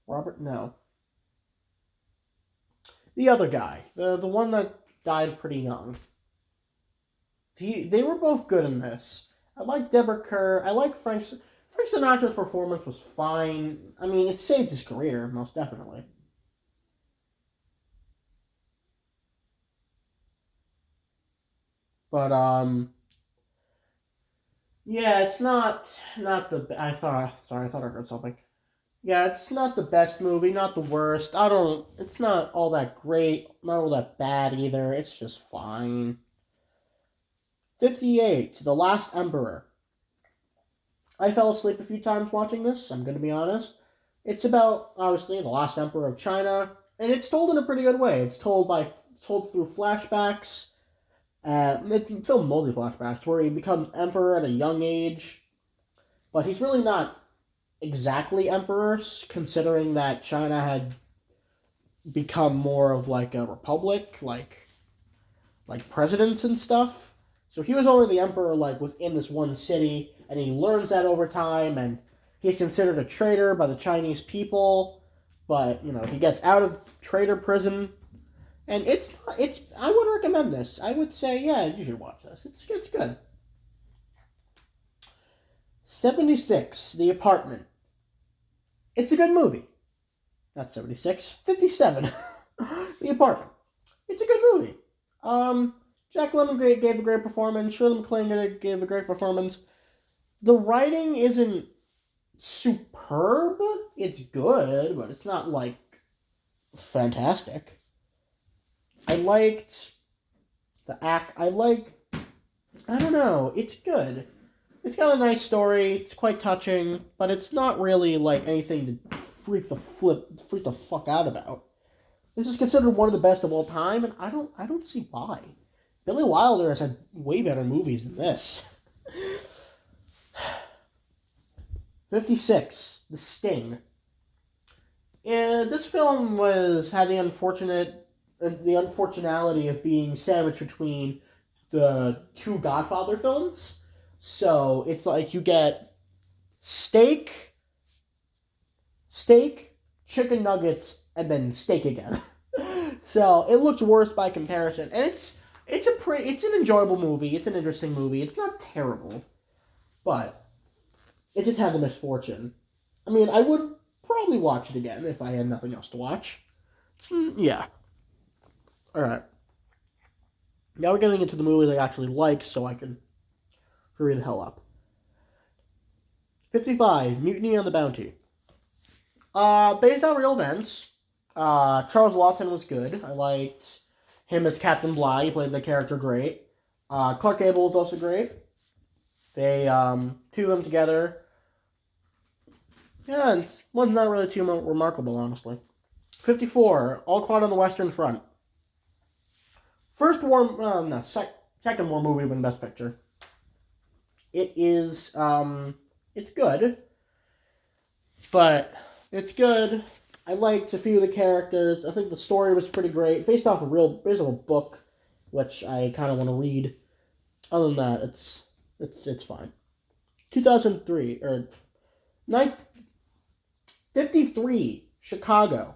Robert. No, the other guy, the one that died pretty young. They were both good in this. I like Deborah Kerr. I like Frank Sinatra's performance was fine. I mean, it saved his career most definitely. But yeah, it's not the. I thought. Sorry, I thought I heard something. Yeah, it's not the best movie, not the worst. I don't. It's not all that great, not all that bad either. It's just fine. 58, The Last Emperor. I fell asleep a few times watching this, I'm going to be honest. It's about, obviously, the last emperor of China, and it's told in a pretty good way. It's told through flashbacks, it's filmed mostly flashbacks, where he becomes emperor at a young age, but he's really not exactly emperor, considering that China had become more of like a republic, like presidents and stuff. So he was only the emperor like within this one city, and he learns that over time, and he's considered a traitor by the Chinese people. But he gets out of traitor prison, and it's. I would recommend this. I would say, yeah, you should watch this. It's good. 76, The Apartment. It's a good movie. Not 76, 57. The Apartment. It's a good movie. Jack Lemmon gave a great performance. Shirley MacLaine gave a great performance. The writing isn't superb. It's good, but it's not like fantastic. I liked the act. I don't know. It's good. It's got a nice story. It's quite touching, but it's not really like anything to freak the fuck out about. This is considered one of the best of all time, and I don't see why. Billy Wilder has had way better movies than this. 56, The Sting. And this film had the unfortunality of being sandwiched between the two Godfather films. So it's like you get steak, chicken nuggets, and then steak again. So it looks worse by comparison, and it's an enjoyable movie. It's an interesting movie. It's not terrible, but it just had the misfortune. I mean, I would probably watch it again if I had nothing else to watch. Yeah. All right. Now we're getting into the movies I actually like, so I can hurry the hell up. 55, Mutiny on the Bounty. Based on real events. Charles Lawton was good. I liked him as Captain Bligh. He played the character great. Clark Gable was also great. They, two of them together. Yeah, it was not really too remarkable, honestly. 54, All Quiet on the Western Front. Second war movie win Best Picture. It is, it's good. But it's good. I liked a few of the characters. I think the story was pretty great. Based off a book, which I kind of want to read. Other than that, it's fine. 2003, or 53, Chicago.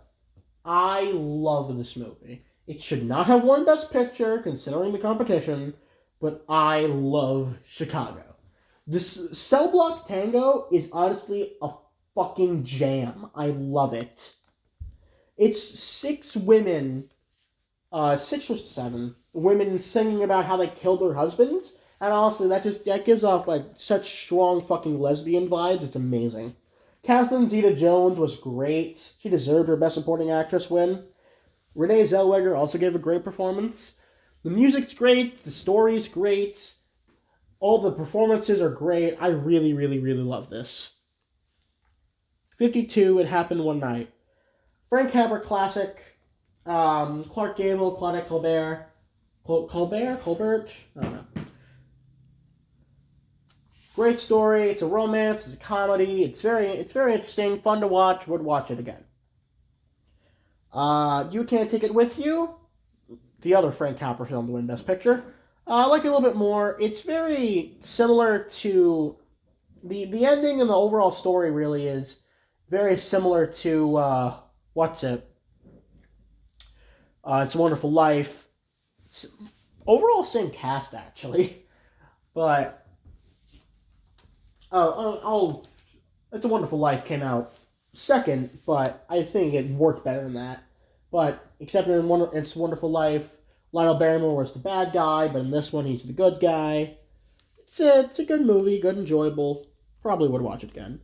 I love this movie. It should not have won Best Picture, considering the competition, but I love Chicago. This Cell Block Tango is honestly a fucking jam. I love it. It's six or seven women singing about how they killed their husbands, and honestly, that gives off like such strong fucking lesbian vibes. It's amazing. Catherine Zeta-Jones was great. She deserved her Best Supporting Actress win. Renee Zellweger also gave a great performance. The music's great. The story's great. All the performances are great. I really, really, really love this. 52, It Happened One Night. Frank Capra classic. Clark Gable, Claudette Colbert. Colbert? I don't know. Great story. It's a romance. It's a comedy. It's very interesting. Fun to watch. Would watch it again. You Can't Take It With You. The other Frank Capra film to win Best Picture. I like it a little bit more. It's very similar to the ending and the overall story. Really is very similar to what's it? It's a Wonderful Life. S- Overall, same cast actually, but I'll It's a Wonderful Life came out second, but I think it worked better than that. But except in It's a Wonderful Life, Lionel Barrymore was the bad guy, but in this one he's the good guy. It's a good movie, good, enjoyable. Probably would watch it again.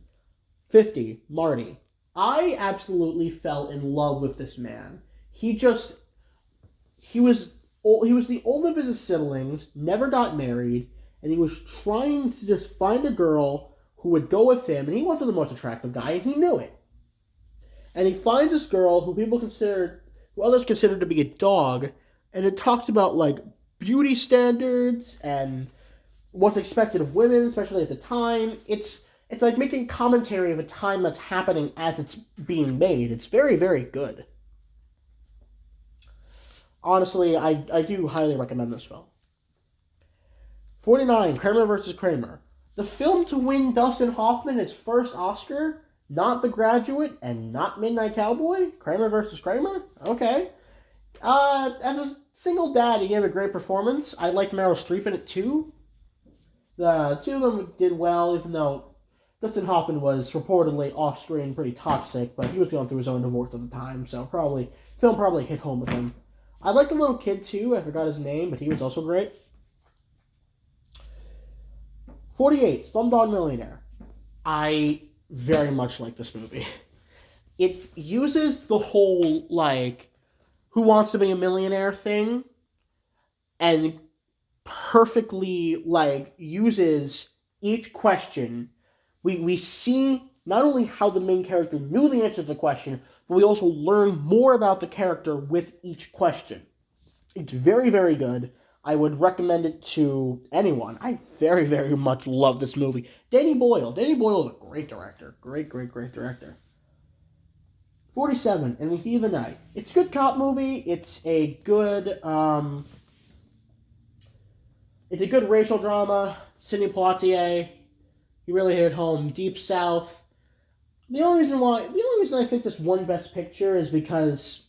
50, Marty. I absolutely fell in love with this man. He just he was he was the oldest of his siblings, never got married, and he was trying to just find a girl who would go with him, and he wasn't the most attractive guy, and he knew it. And he finds this girl who others consider to be a dog, and it talks about like beauty standards and what's expected of women, especially at the time. It's like making commentary of a time that's happening as it's being made. It's very, very good. Honestly, I do highly recommend this film. 49, Kramer versus Kramer. The film to win Dustin Hoffman his first Oscar, not The Graduate and not Midnight Cowboy. Kramer versus Kramer? Okay. As a single dad, he gave a great performance. I liked Meryl Streep in it too. The two of them did well, even though Dustin Hoffman was reportedly off-screen pretty toxic, but he was going through his own divorce at the time, so film probably hit home with him. I liked the little kid too. I forgot his name, but he was also great. 48, Slumdog Millionaire. I very much like this movie. It uses the whole like who wants to be a millionaire thing and perfectly like uses each question. We see not only how the main character knew the answer to the question, but we also learn more about the character with each question. It's very, very good. I would recommend it to anyone. I very, very much love this movie. Danny Boyle. Danny Boyle is a great director. Great, great, great director. 47, In the Heat of the Night. It's a good cop movie. It's a good racial drama. Sidney Poitier, he really hit home. Deep South. The only reason I think this won Best Picture is because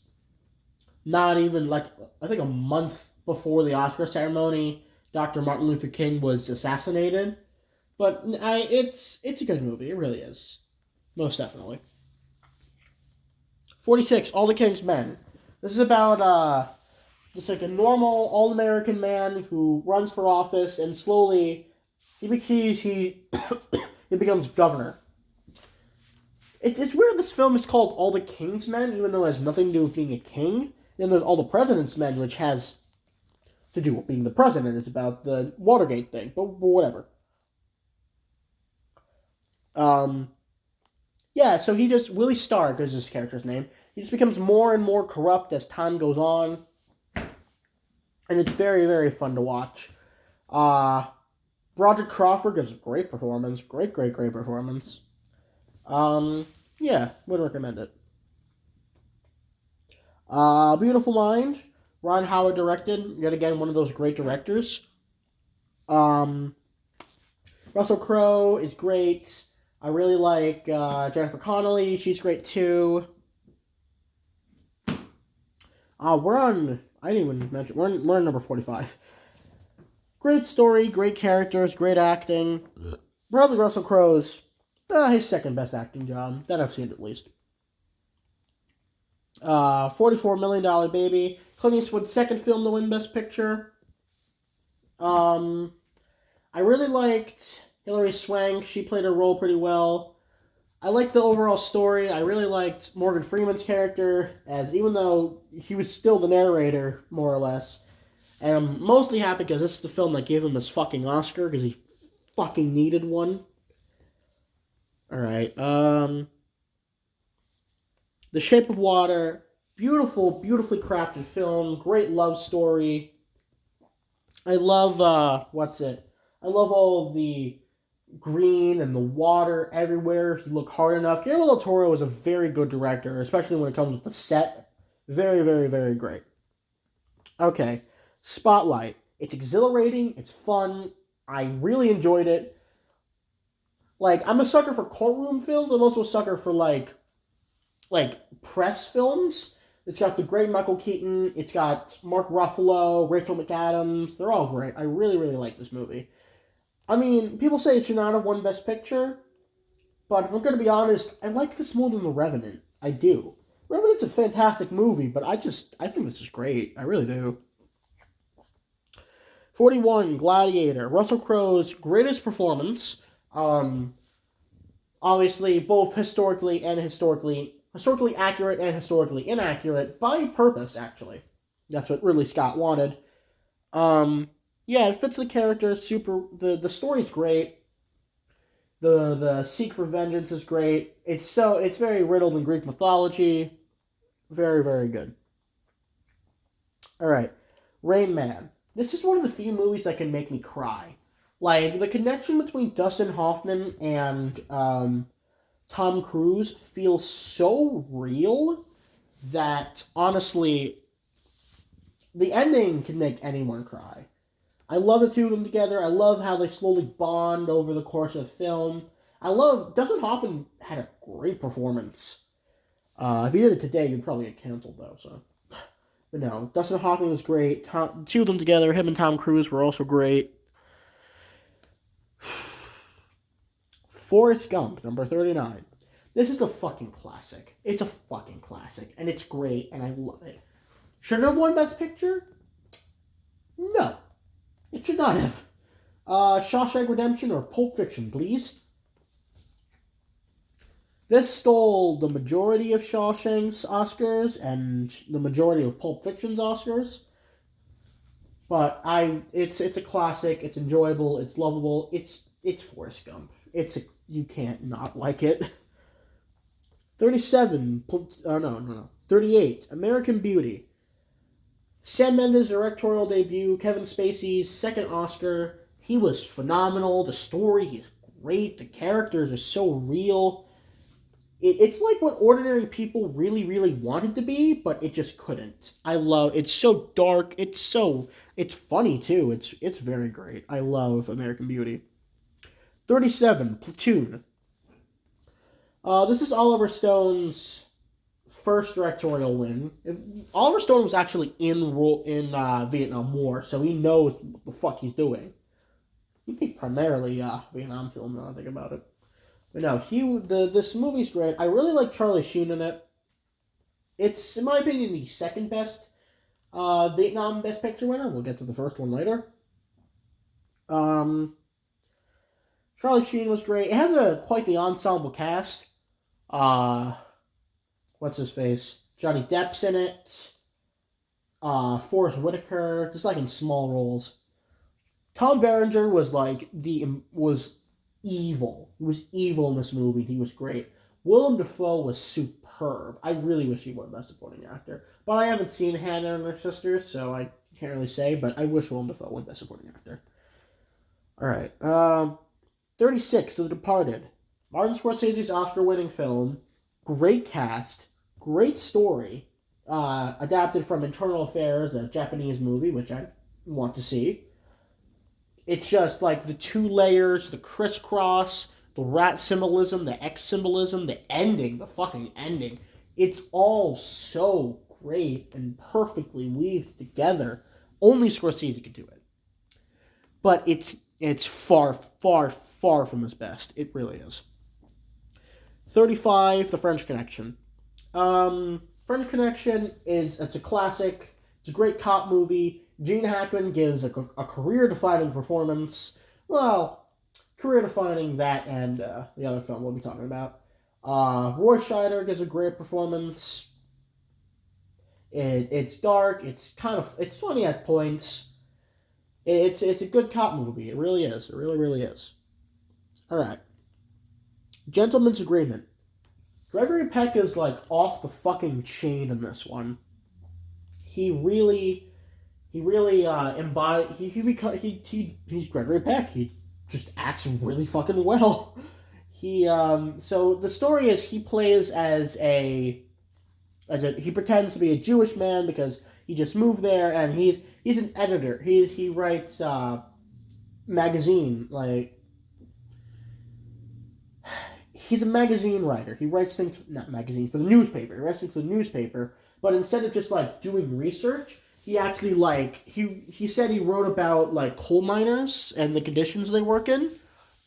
not even like I think a month before the Oscar ceremony, Dr. Martin Luther King was assassinated. But it's a good movie. It really is, most definitely. 46, All the King's Men. This is about just like a normal all American man who runs for office and slowly he he becomes governor. It's weird this film is called All the King's Men, even though it has nothing to do with being a king. Then there's All the President's Men, which has to do with being the president. It's about the Watergate thing, but whatever. Um, yeah, so he just Willie Stark is his character's name. He just becomes more and more corrupt as time goes on, and it's very, very fun to watch. Uh, Roger Crawford gives a great performance. Great, great, great performance. Um, yeah, would recommend it. Beautiful Mind. Ron Howard directed. Yet again, one of those great directors. Um, Russell Crowe is great. I really like Jennifer Connelly. She's great too. We're on. I didn't even mention. We're on number 45. Great story, great characters, great acting. Probably Russell Crowe's his second best acting job that I've seen at least. $44 million Baby. Clint Eastwood's second film to win Best Picture. Um, I really liked Hilary Swank. She played her role pretty well. I liked the overall story. I really liked Morgan Freeman's character, as even though he was still the narrator, more or less. And I'm mostly happy because this is the film that gave him his fucking Oscar, because he fucking needed one. Alright, The Shape of Water. Beautiful, beautifully crafted film. Great love story. I love, I love all the green and the water everywhere if you look hard enough. Guillermo del Toro is a very good director, especially when it comes with the set. Very, very, very great. Okay, Spotlight. It's exhilarating. It's fun. I really enjoyed it. Like, I'm a sucker for courtroom films. I'm also a sucker for like press films. It's got the great Michael Keaton. It's got Mark Ruffalo, Rachel McAdams. They're all great. I really, really like this movie. I mean, people say it should not have won Best Picture, but if I'm going to be honest, I like this more than The Revenant. I do. Revenant's a fantastic movie, but I think this is great. I really do. 41, Gladiator. Russell Crowe's greatest performance. Obviously, both historically accurate and historically inaccurate by purpose, actually. That's what Ridley Scott wanted. Yeah, it fits the character super. The story's great. The seek for vengeance is great. It's very riddled in Greek mythology. Very, very good. All right, Rain Man. This is one of the few movies that can make me cry. Like, the connection between Dustin Hoffman and Tom Cruise feels so real that, honestly, the ending can make anyone cry. I love the two of them together. I love how they slowly bond over the course of the film. Dustin Hoffman had a great performance. If he did it today, you'd probably get canceled, though, so. But no, Dustin Hoffman was great. Two of them together, him and Tom Cruise, were also great. Forrest Gump, number 39. This is a fucking classic. It's a fucking classic, and it's great, and I love it. Should it have won Best Picture? No. It should not have. Shawshank Redemption or Pulp Fiction, please. This stole the majority of Shawshank's Oscars and the majority of Pulp Fiction's Oscars. But it's a classic. It's enjoyable. It's lovable. It's Forrest Gump. You can't not like it. 37. 38. American Beauty. Sam Mendes' directorial debut. Kevin Spacey's second Oscar. He was phenomenal. The story is great. The characters are so real. It's like what ordinary people really, really wanted to be, but it just couldn't. It's so dark. It's funny too. It's very great. I love American Beauty. 37, Platoon. This is Oliver Stone's first directorial win. Oliver Stone was actually in Vietnam War, so he knows what the fuck he's doing. He made primarily Vietnam film, now I think about it. But no, this movie's great. I really like Charlie Sheen in it. It's, in my opinion, the second best Vietnam Best Picture winner. We'll get to the first one later. Charlie Sheen was great. It has quite the ensemble cast. What's his face? Johnny Depp's in it. Forrest Whitaker, just like in small roles. Tom Berenger was evil. He was evil in this movie. He was great. Willem Dafoe was superb. I really wish he won Best Supporting Actor. But I haven't seen Hannah and her sisters, so I can't really say, but I wish Willem Dafoe won Best Supporting Actor. Alright. 36, The Departed. Martin Scorsese's Oscar-winning film. Great cast. Great story. Adapted from Internal Affairs, a Japanese movie, which I want to see. It's just like the two layers, the crisscross, the rat symbolism, the X symbolism, the ending, the fucking ending. It's all so great and perfectly weaved together. Only Scorsese could do it. But it's far, far, far from his best. It really is. 35, The French Connection. French Connection it's a classic. It's a great cop movie. Gene Hackman gives a career-defining performance. Well, career-defining that and the other film we'll be talking about. Roy Scheider gives a great performance. It's dark. It's funny at points. It's a good cop movie. It really is. It really, really is. All right. Gentleman's Agreement. Gregory Peck is off the fucking chain in this one. He really embodied. He's Gregory Peck. He just acts really fucking well. So the story is he plays he pretends to be a Jewish man because He just moved there, and he's an editor. He writes magazine like he's a magazine writer. He writes things not magazine for the newspaper. He writes things for the newspaper, but instead of just like doing research, he actually like he said he wrote about like coal miners and the conditions they work in.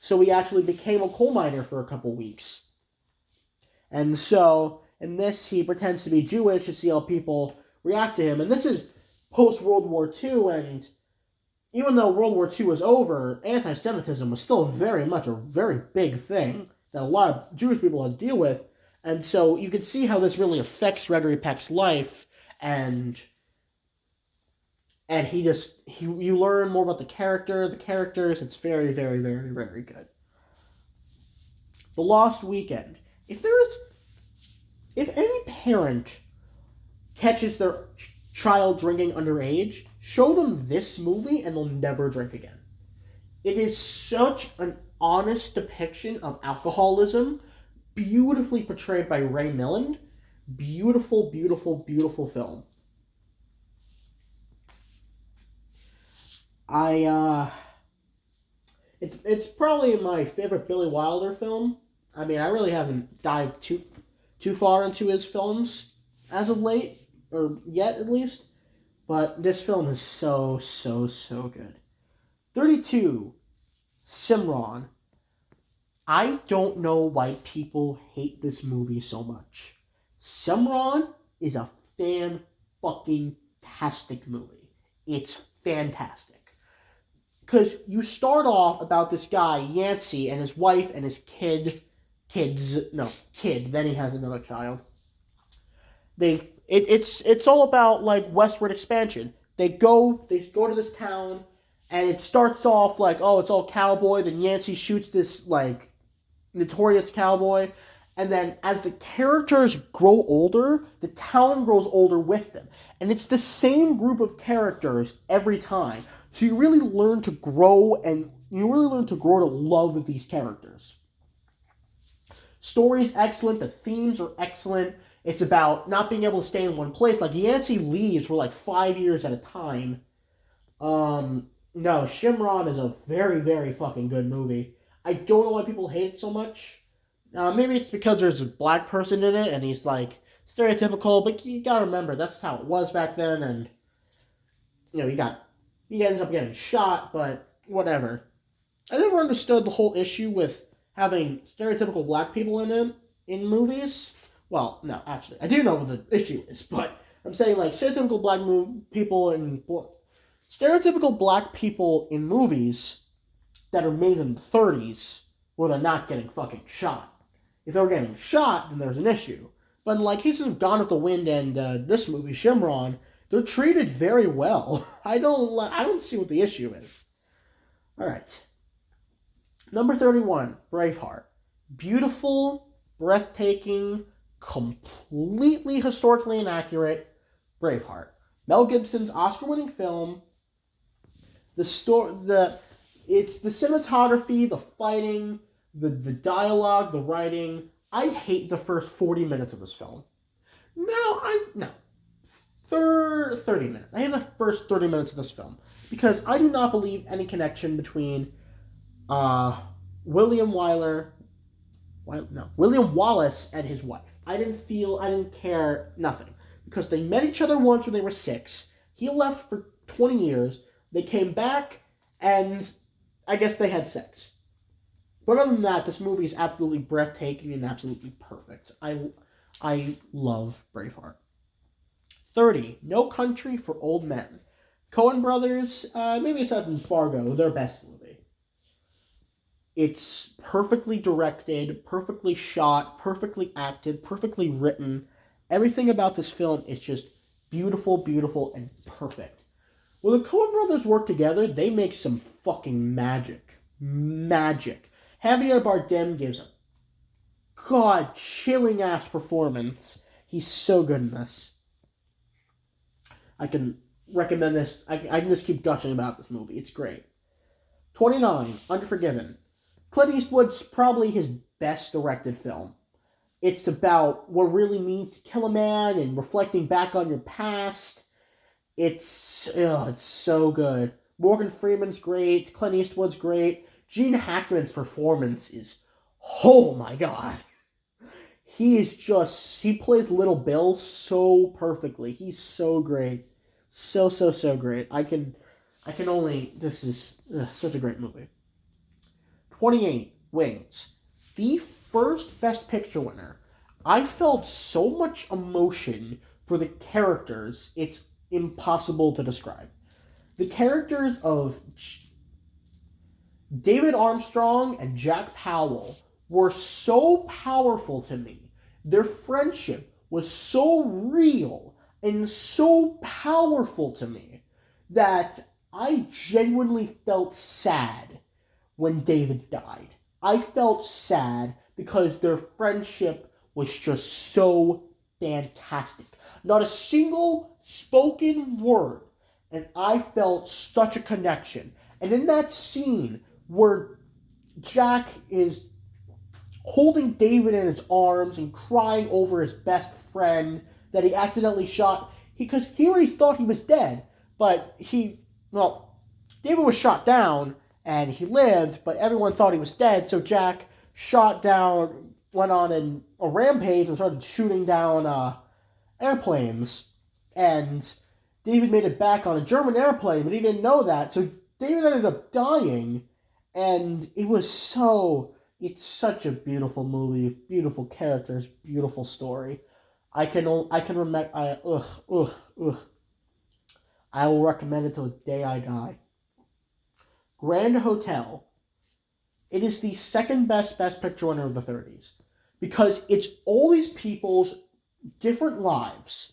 So he actually became a coal miner for a couple weeks. And so in this, he pretends to be Jewish to see how people react to him. And this is post World War II, and even though World War II was over, anti-Semitism was still very much a very big thing that a lot of Jewish people had to deal with. And so you can see how this really affects Gregory Peck's life, and you learn more about the characters. It's very, very, very, very good. The Lost Weekend. If any parent catches their child drinking underage, show them this movie and they'll never drink again. It is such an honest depiction of alcoholism, beautifully portrayed by Ray Milland. Beautiful, beautiful, beautiful film. It's probably my favorite Billy Wilder film. I mean, I really haven't dived too far into his films as of late, or yet at least. But this film is so, so, so good. 32, Simran. I don't know why people hate this movie so much. Simran is a fan-fucking-tastic movie. It's fantastic. Because you start off about this guy, Yancey, and his wife and his kid, then he has another child. It's all about like westward expansion. They go to this town, and it starts off like, oh, it's all cowboy. Then Yancey shoots this like notorious cowboy, and then as the characters grow older, the town grows older with them, and it's the same group of characters every time. So you really learn to grow, and you really learn to grow to love these characters. Story's excellent. The themes are excellent. It's about not being able to stay in one place. Like, Yancey leaves for like 5 years at a time. No, Shimron is a very, very fucking good movie. I don't know why people hate it so much. Maybe it's because there's a black person in it, and he's like stereotypical, but you gotta remember, that's how it was back then, and he ends up getting shot, but whatever. I never understood the whole issue with having stereotypical black people in movies. Well, no, actually, I do know what the issue is, but I'm saying like stereotypical black people in movies that are made in the 30s where they're not getting fucking shot. If they were getting shot, then there's an issue. But in like cases of Gone with the Wind and this movie, Shimron, they're treated very well. I don't see what the issue is. All right. Number 31, Braveheart. Beautiful, breathtaking, completely historically inaccurate Braveheart. Mel Gibson's Oscar-winning film. It's the cinematography, the fighting, the dialogue, the writing. I hate the first 40 minutes of this film. 30 minutes. I hate the first 30 minutes of this film because I do not believe any connection between William Wallace and his wife. I didn't care, nothing. Because they met each other once when they were 6. He left for 20 years. They came back, and I guess they had sex. But other than that, this movie is absolutely breathtaking and absolutely perfect. I love Braveheart. 30, No Country for Old Men. Coen Brothers, maybe aside from Fargo, their best movie. It's perfectly directed, perfectly shot, perfectly acted, perfectly written. Everything about this film is just beautiful, beautiful, and perfect. When the Coen Brothers work together, they make some fucking magic. Magic. Javier Bardem gives a chilling-ass performance. He's so good in this. I can recommend this. I can just keep gushing about this movie. It's great. 29, Unforgiven. Clint Eastwood's probably his best directed film. It's about what it really means to kill a man and reflecting back on your past. It's so good. Morgan Freeman's great. Clint Eastwood's great. Gene Hackman's performance is, oh my god. He plays Little Bill so perfectly. He's so great. So great. I can only, this is such a great movie. 28, Wings. The first Best Picture winner. I felt so much emotion for the characters, it's impossible to describe. The characters of David Armstrong and Jack Powell were so powerful to me. Their friendship was so real and so powerful to me that I genuinely felt sad when David died. I felt sad because their friendship was just so fantastic. Not a single spoken word, and I felt such a connection. And in that scene where Jack is holding David in his arms and crying over his best friend that he accidentally shot, because he already thought he was dead, but David was shot down and he lived, but everyone thought he was dead, so Jack went on a rampage and started shooting down airplanes, and David made it back on a German airplane, but he didn't know that, so David ended up dying, and it's such a beautiful movie, beautiful characters, beautiful story. I can remember, I will recommend it till the day I die. Grand Hotel. It is the second best Picture winner of the 30s. Because it's all these people's different lives.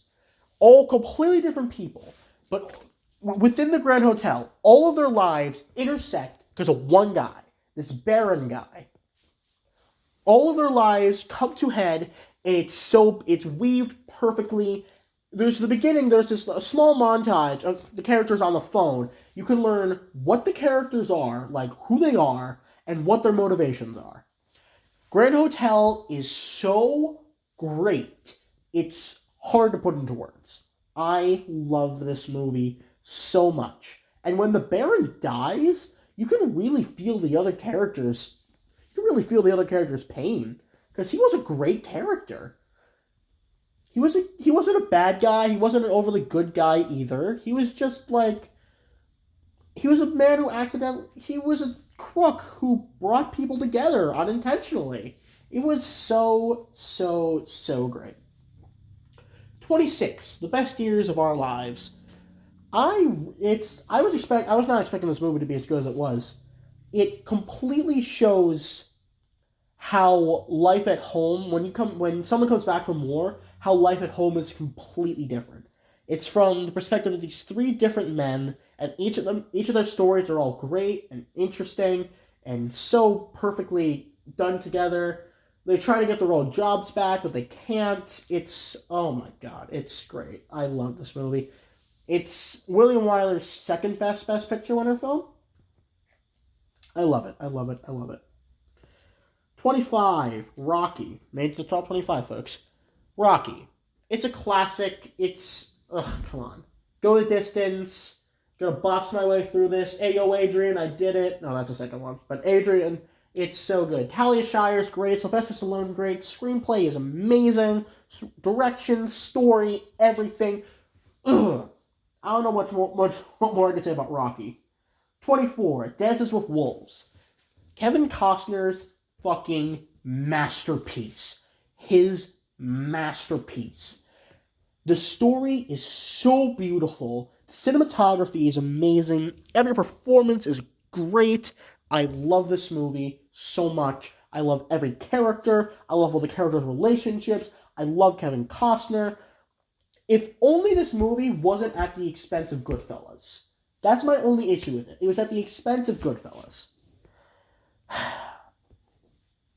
All completely different people. But within the Grand Hotel, all of their lives intersect because of one guy. This Baron guy. All of their lives come to head, and it's weaved perfectly. There's a small montage of the characters on the phone. You can learn what the characters are, like who they are, and what their motivations are. Grand Hotel is so great, it's hard to put into words. I love this movie so much. And when the Baron dies, you can really feel the other characters. You can really feel the other characters' pain, because he was a great character. He wasn't a bad guy. He wasn't an overly good guy either. He was just he was a man he was a crook who brought people together unintentionally. It was so great. 26, the best years of our lives. I was not expecting this movie to be as good as it was. It completely shows how life at home, when someone comes back from war, how life at home is completely different. It's from the perspective of these three different men, and each of their stories are all great and interesting and so perfectly done together. They try to get their old jobs back, but they can't. Oh my god, it's great. I love this movie. It's William Wyler's second best Picture winner film. I love it. 25, Rocky. Made the top 25, folks. Rocky. It's a classic. Come on. Go the distance. Gonna box my way through this. Hey, yo, Adrian, I did it. No, that's the second one. But Adrian, it's so good. Talia Shire's great. Sylvester Stallone, great. Screenplay is amazing. Direction, story, everything. Ugh. I don't know much more I can say about Rocky. 24, Dances with Wolves. Kevin Costner's fucking masterpiece. His masterpiece. The story is so beautiful. The cinematography is amazing. Every performance is great. I love this movie so much. I love every character. I love all the characters' relationships. I love Kevin Costner. If only this movie wasn't at the expense of Goodfellas. That's my only issue with it. It was at the expense of Goodfellas.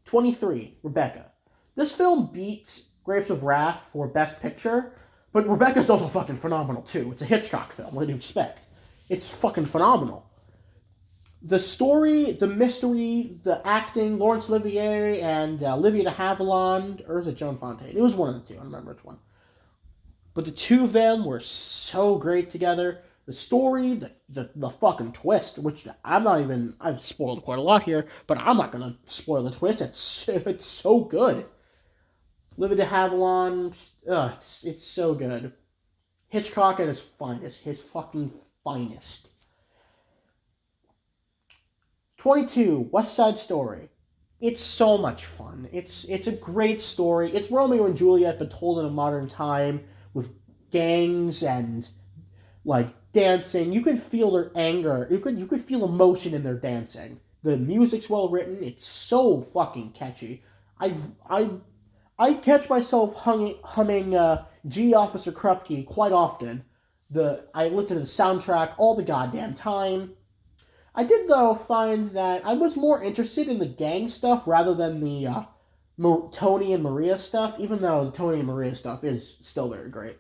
23, Rebecca. This film beats Grapes of Wrath for Best Picture, but Rebecca's also fucking phenomenal too. It's a Hitchcock film. What do you expect? It's fucking phenomenal. The story, the mystery, the acting, Laurence Olivier and Olivia de Havilland, or is it Joan Fontaine? It was one of the two. I don't remember which one. but the two of them were so great together. The story, the fucking twist, which I've spoiled quite a lot here, but I'm not gonna spoil the twist. It's so good. Living to Havilland, it's so good. Hitchcock at his finest, his fucking finest. 22, West Side Story. It's so much fun. It's a great story. It's Romeo and Juliet, but told in a modern time with gangs and like dancing. You could feel their anger. You could feel emotion in their dancing. The music's well written. It's so fucking catchy. I I I catch myself humming G Officer Krupke quite often. I listen to the soundtrack all the goddamn time. I did, though, find that I was more interested in the gang stuff rather than the Tony and Maria stuff, even though the Tony and Maria stuff is still very great.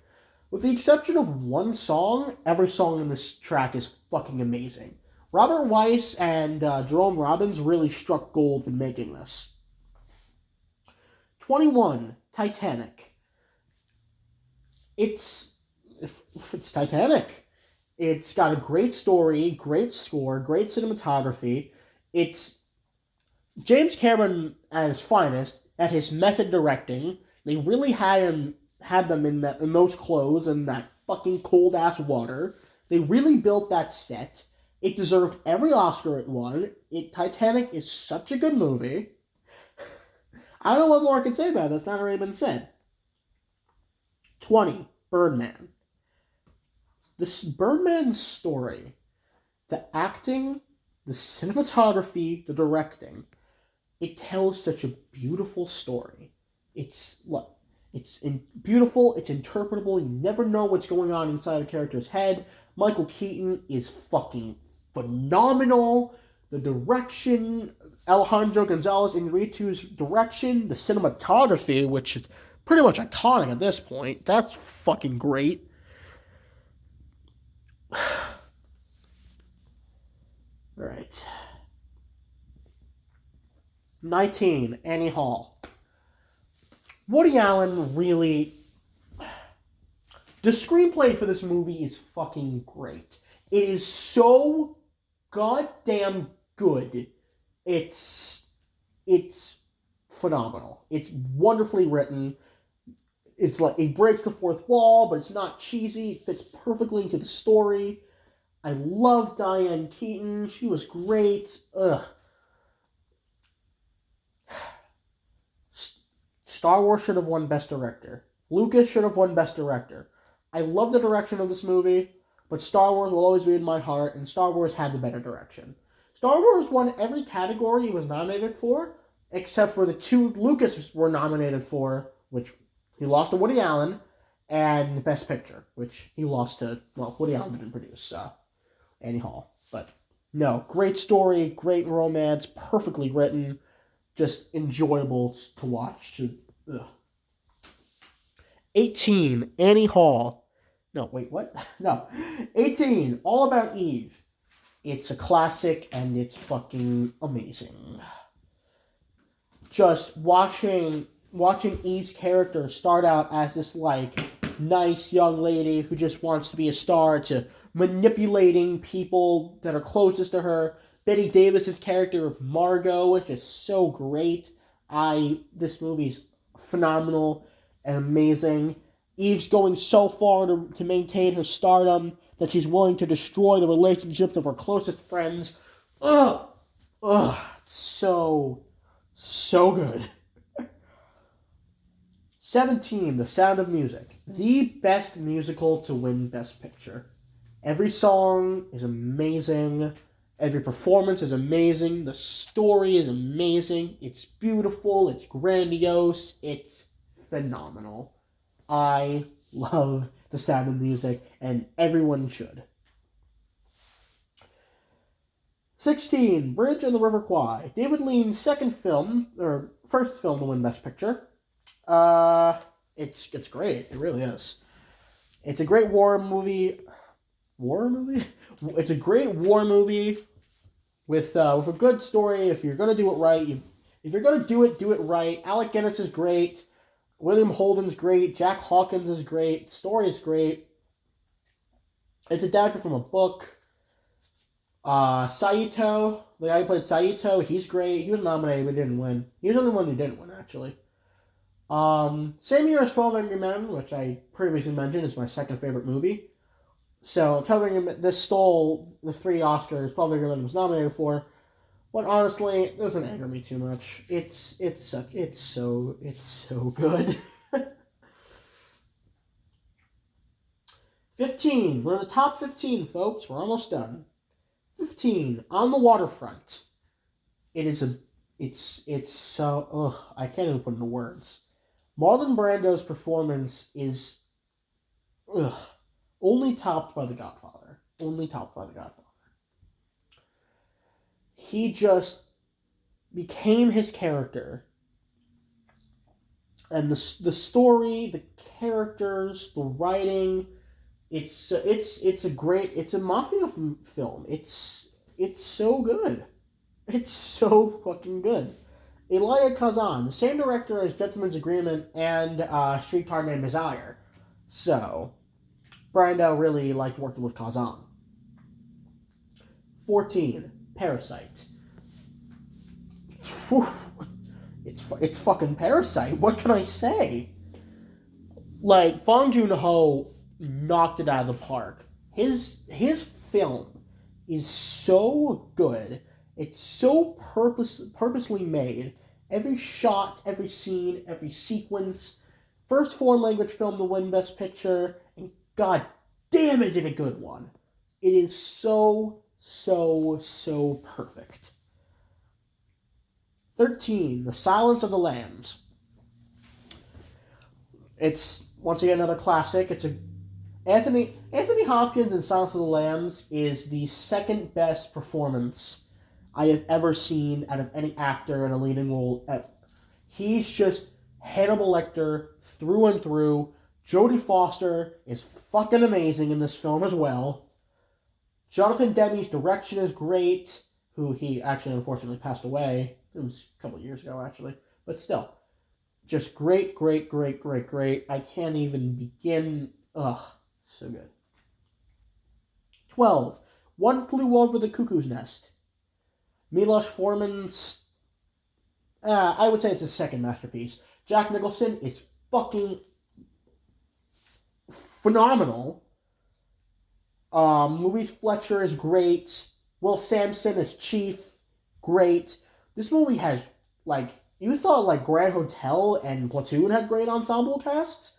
With the exception of one song, every song in this track is fucking amazing. Robert Weiss and Jerome Robbins really struck gold in making this. 21, Titanic. It's Titanic. It's got a great story, great score, great cinematography. It's James Cameron at his finest, at his method directing. They really had them in those clothes and that fucking cold ass water. They really built that set. It deserved every Oscar it won. Titanic is such a good movie. I don't know what more I can say about it. That's not already been said. 20, Birdman. This Birdman story, the acting, the cinematography, the directing, it tells such a beautiful story. It's beautiful, it's interpretable, you never know what's going on inside a character's head. Michael Keaton is fucking phenomenal. The direction, Alejandro Gonzalez Iñárritu's direction, the cinematography, which is pretty much iconic at this point, that's fucking great. Alright. 19, Annie Hall. Woody Allen really... The screenplay for this movie is fucking great. It is so goddamn good. It's phenomenal. It's wonderfully written. It's like, it breaks the fourth wall, but it's not cheesy. It fits perfectly into the story. I love Diane Keaton. She was great. Star Wars should have won Best Director. Lucas should have won Best Director. I love the direction of this movie, but Star Wars will always be in my heart, and Star Wars had the better direction. Star Wars won every category he was nominated for, except for the two Lucas were nominated for, which he lost to Woody Allen, and Best Picture, which he lost to, well, Woody Allen didn't produce Annie Hall. But no, great story, great romance, perfectly written, just enjoyable to watch. 18, Annie Hall. No, wait, what? No. 18, All About Eve. It's a classic, and it's fucking amazing. Just watching Eve's character start out as this, like, nice young lady who just wants to be a star to manipulating people that are closest to her. Betty Davis's character of Margot is just so great. This movie's phenomenal and amazing. Eve's going so far to maintain her stardom that she's willing to destroy the relationships of her closest friends. So good. 17, The Sound of Music. The best musical to win Best Picture. Every song is amazing. Every performance is amazing. The story is amazing. It's beautiful. It's grandiose. It's phenomenal. I love The Sound of Music, and everyone should. 16, Bridge on the River Kwai. David Lean's first film to win Best Picture. It's great. It really is. It's a great war movie. It's a great war movie with a good story. If you're gonna do it right, if you're gonna do it right. Alec Guinness is great. William Holden's great. Jack Hawkins is great. Story is great. It's adapted from a book. Saito, the guy who played Saito, he's great. He was nominated but didn't win. He was the only one who didn't win, actually. Same year as 12 Angry Men, which I previously mentioned is my second favorite movie. So, 12 Angry Men, this stole the 3 Oscars 12 Angry Men was nominated for. But honestly, it doesn't anger me too much. It's so good. 15. We're in the top 15, folks. We're almost done. 15. On the Waterfront. It's so, I can't even put into words. Marlon Brando's performance is, ugh, only topped by The Godfather. Only topped by The Godfather. He just became his character. And the story, the characters, the writing, it's a mafia film. It's so good. It's so fucking good. Elia Kazan, the same director as Gentleman's Agreement and Streetcar Named Desire. So, Brando really liked working with Kazan. 14. Parasite. Whew. It's fucking Parasite. What can I say? Like, Bong Joon-ho knocked it out of the park. His film is so good. It's so purposely made. Every shot, every scene, every sequence. First foreign language film to win Best Picture, and god damn is it a good one. It is so perfect. 13. The Silence of the Lambs. It's once again another classic. It's a Anthony Hopkins in Silence of the Lambs is the second best performance I have ever seen out of any actor in a leading role ever. He's just Hannibal Lecter through and through. Jodie Foster is fucking amazing in this film as well. Jonathan Demme's direction is great, who he actually unfortunately passed away. It was a couple of years ago, actually. But still, just great. I can't even begin. Ugh, so good. 12. One Flew Over the Cuckoo's Nest. Milos Forman's, I would say it's his second masterpiece. Jack Nicholson is fucking phenomenal. Louise Fletcher is great. Will Sampson as Chief, great. This movie has, like, you thought, like, Grand Hotel and Platoon had great ensemble casts?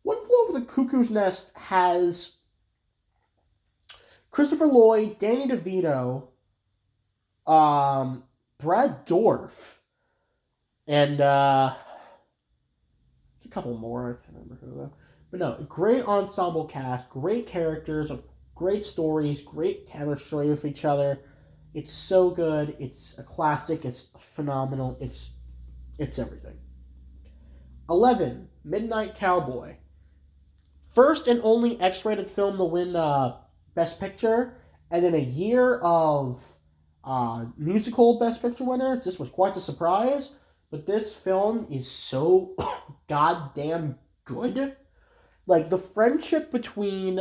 One Flew Over the Cuckoo's Nest has Christopher Lloyd, Danny DeVito, Brad Dourif, and a couple more. I can't remember who though. But no, great ensemble cast, great characters, great stories, great chemistry with each other. It's so good. It's a classic. It's phenomenal. It's everything. 11. Midnight Cowboy. First and only X-rated film to win Best Picture, and in a year of musical Best Picture winners, this was quite a surprise. But this film is so goddamn good. Like, the friendship between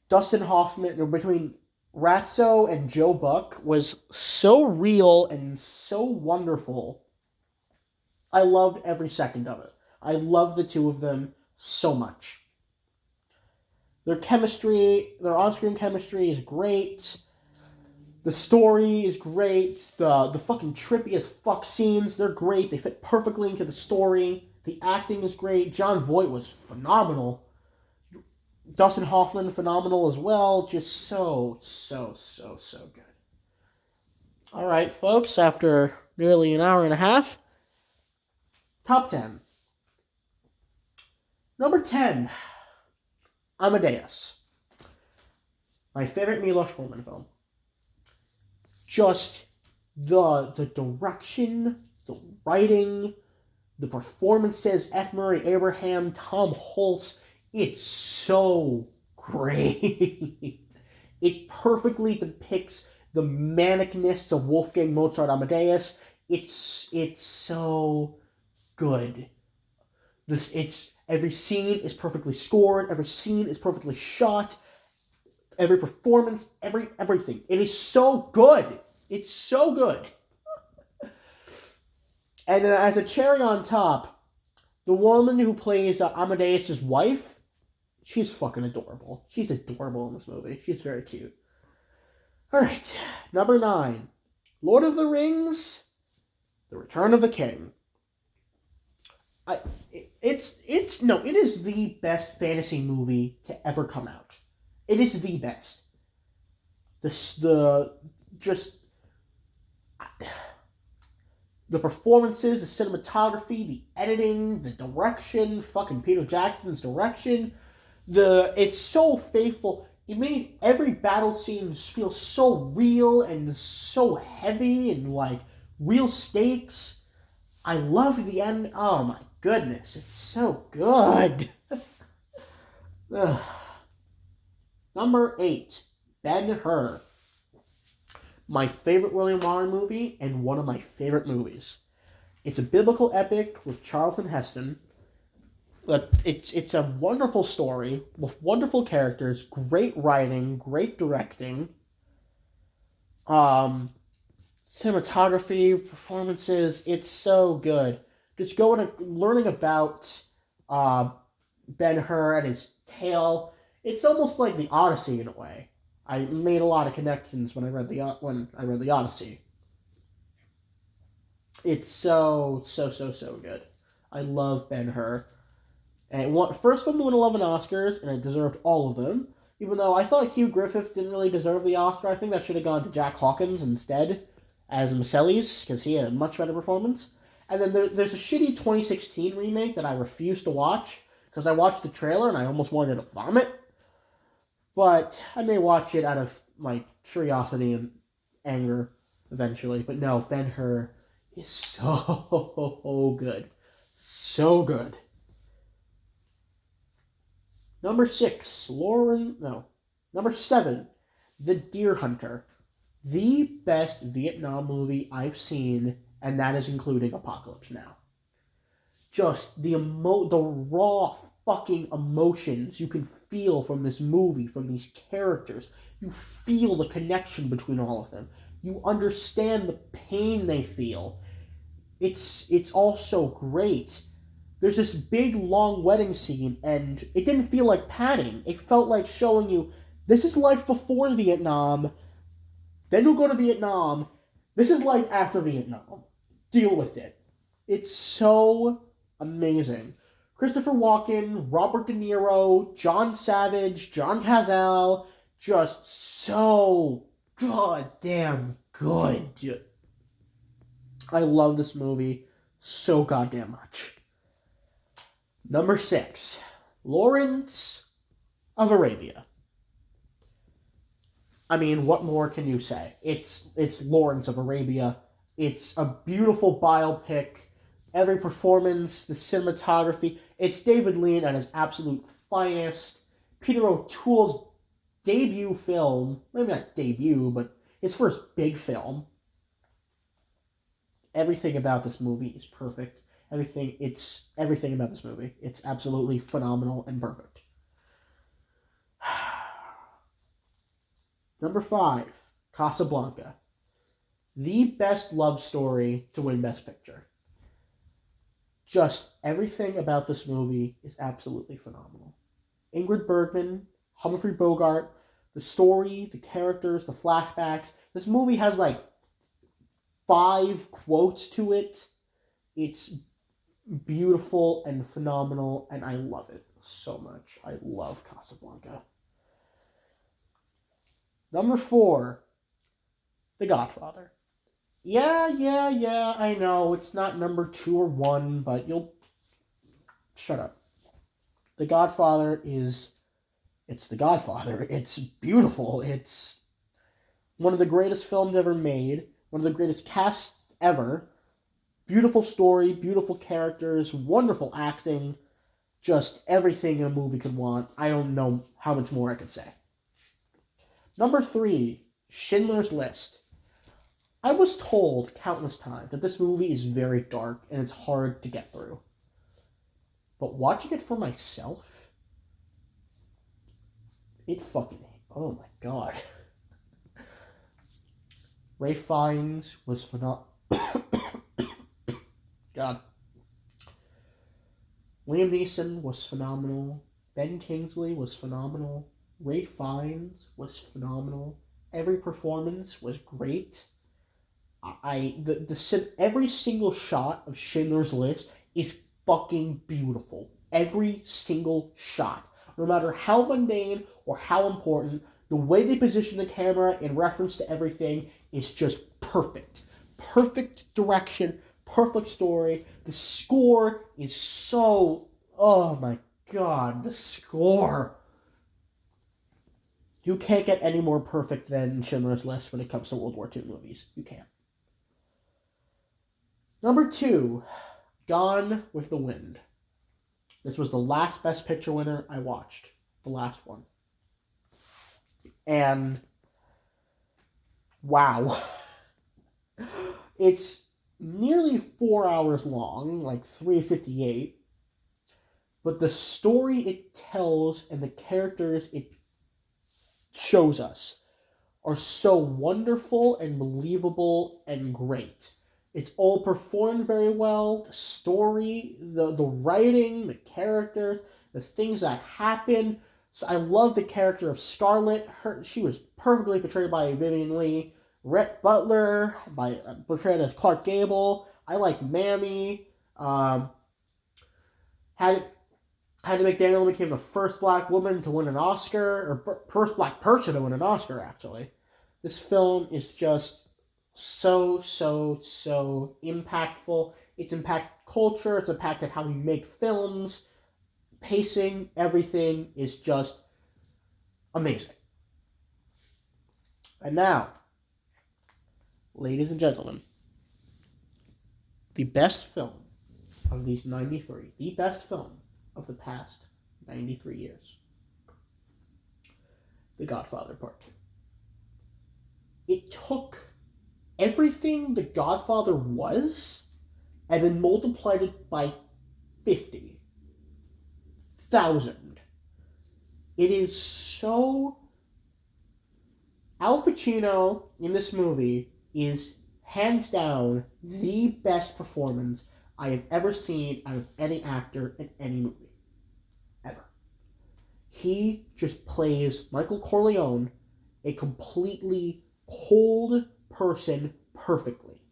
Dustin Hoffman, or between Ratso and Joe Buck, was so real and so wonderful. I loved every second of it. I love the two of them so much. Their chemistry, their on-screen chemistry is great. The story is great. The fucking trippy as fuck scenes, they're great. They fit perfectly into the story. The acting is great. Jon Voight was phenomenal. Dustin Hoffman, phenomenal as well. Just so good. All right, folks, after nearly an hour and a half, top 10. Number 10, Amadeus. My favorite Milos Forman film. Just the direction, the writing, the performances, F. Murray Abraham, Tom Hulce, it's so great. It perfectly depicts the manicness of Wolfgang Mozart Amadeus. It's so good. Every scene is perfectly scored. Every scene is perfectly shot. Every performance, everything. It is so good. It's so good. And as a cherry on top, the woman who plays Amadeus' wife, she's fucking adorable. She's adorable in this movie. She's very cute. All right, number 9, Lord of the Rings: The Return of the King. It is the best fantasy movie to ever come out. It is the best. The performances, the cinematography, the editing, the direction, fucking Peter Jackson's direction, it's so faithful. It made every battle scene feel so real and so heavy and like real stakes. I love the end. Oh my goodness, it's so good. Number 8, Ben-Hur. My favorite William Wyler movie and one of my favorite movies. It's a biblical epic with Charlton Heston. It's a wonderful story with wonderful characters, great writing, great directing, cinematography, performances. It's so good. Just going and learning about Ben-Hur and his tale. It's almost like the Odyssey in a way. I made a lot of connections when I read the Odyssey. It's so good. I love Ben-Hur. And first film to win 11 Oscars, and it deserved all of them. Even though I thought Hugh Griffith didn't really deserve the Oscar, I think that should have gone to Jack Hawkins instead as Marcellus, because he had a much better performance. And then there's a shitty 2016 remake that I refused to watch, because I watched the trailer and I almost wanted to vomit. But I may watch it out of my curiosity and anger eventually. But no, Ben-Hur is so good. So good. Number 7, The Deer Hunter. The best Vietnam movie I've seen, and that is including Apocalypse Now. Just the raw fucking emotions you can feel from this movie, from these characters. You feel the connection between all of them. You understand the pain they feel. It's all so great. There's this big, long wedding scene, and it didn't feel like padding. It felt like showing you, this is life before Vietnam, then you'll go to Vietnam, this is life after Vietnam. Deal with it. It's so amazing. Christopher Walken, Robert De Niro, John Savage, John Cazale, just so goddamn good. I love this movie so goddamn much. Number 6, Lawrence of Arabia. I mean, what more can you say? It's Lawrence of Arabia. It's a beautiful biopic. Every performance, the cinematography. It's David Lean at his absolute finest. Peter O'Toole's debut film. Maybe not debut, but his first big film. Everything about this movie is perfect. Everything about this movie. It's absolutely phenomenal and perfect. Number 5, Casablanca. The best love story to win Best Picture. Just everything about this movie is absolutely phenomenal. Ingrid Bergman, Humphrey Bogart, the story, the characters, the flashbacks. This movie has like 5 quotes to it. It's beautiful and phenomenal, and I love it so much. I love Casablanca. Number 4, The Godfather. Yeah, I know, it's not number 2 or 1, but shut up. The Godfather it's The Godfather. It's beautiful. It's one of the greatest films ever made, one of the greatest casts ever. Beautiful story, beautiful characters, wonderful acting, just everything a movie could want. I don't know how much more I could say. Number 3, Schindler's List. I was told countless times that this movie is very dark and it's hard to get through. But watching it for myself, it fucking... Oh my god. Ray Fiennes was phenomenal. God. Liam Neeson was phenomenal. Ben Kingsley was phenomenal. Ray Fiennes was phenomenal. Every performance was great. Every single shot of Schindler's List is fucking beautiful. Every single shot. No matter how mundane or how important, the way they position the camera in reference to everything is just perfect. Perfect direction, perfect story. The score is so... Oh my god, the score. You can't get any more perfect than Schindler's List when it comes to World War II movies. You can't. Number 2, Gone with the Wind. This was the last Best Picture winner I watched. The last one. And, wow. It's nearly 4 hours long, like 3:58. But the story it tells and the characters it shows us are so wonderful and believable and great. It's all performed very well. The story, the writing, the characters, the things that happen. So I love the character of Scarlett. She was perfectly portrayed by Vivian Lee. Rhett Butler, portrayed as Clark Gable. I liked Mammy. Hattie McDaniel became the first black woman to win an Oscar, or first black person to win an Oscar, actually. This film is just so impactful. It's impacted culture. It's impacted how we make films. Pacing, everything is just amazing. And now, ladies and gentlemen, the best film of these 93, the best film of the past 93 years. The Godfather Part 2. It took everything The Godfather was and then multiplied it by 50,000. It is so... Al Pacino in this movie is hands down the best performance I have ever seen out of any actor in any movie. Ever. He just plays Michael Corleone, a completely cold person, perfectly.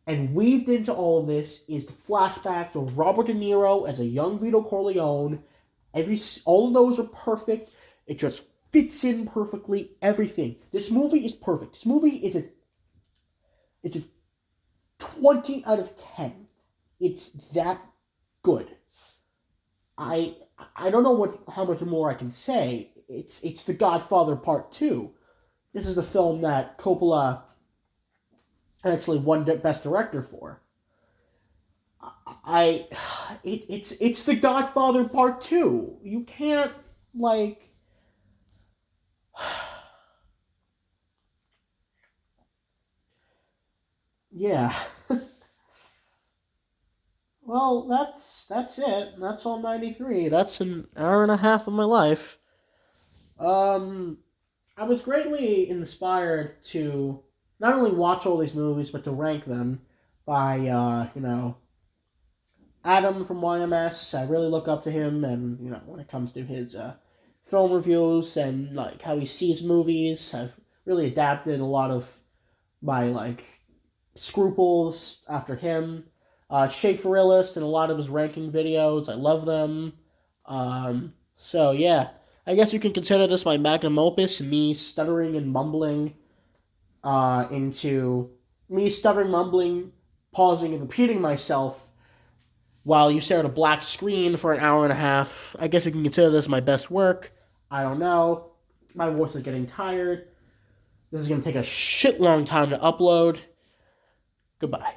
And weaved into all of this is the flashbacks of Robert De Niro as a young Vito Corleone. All of those are perfect. It just fits in perfectly. Everything. This movie is perfect. This movie is a 20 out of 10. It's that good. I don't know how much more I can say. It's The Godfather Part 2. This is the film that Coppola actually won Best Director for. It's The Godfather Part 2. You can't, yeah. Well, that's it. That's all 93. That's an hour and a half of my life. I was greatly inspired to not only watch all these movies, but to rank them by, Adam from YMS. I really look up to him, and, when it comes to his film reviews and, how he sees movies, I've really adapted a lot of my, scruples after him. Schaffrillas and a lot of his ranking videos. I love them. So, yeah. I guess you can consider this my magnum opus, me stuttering and mumbling, pausing and repeating myself while you stare at a black screen for an hour and a half. I guess you can consider this my best work. I don't know. My voice is getting tired. This is going to take a shit long time to upload. Goodbye.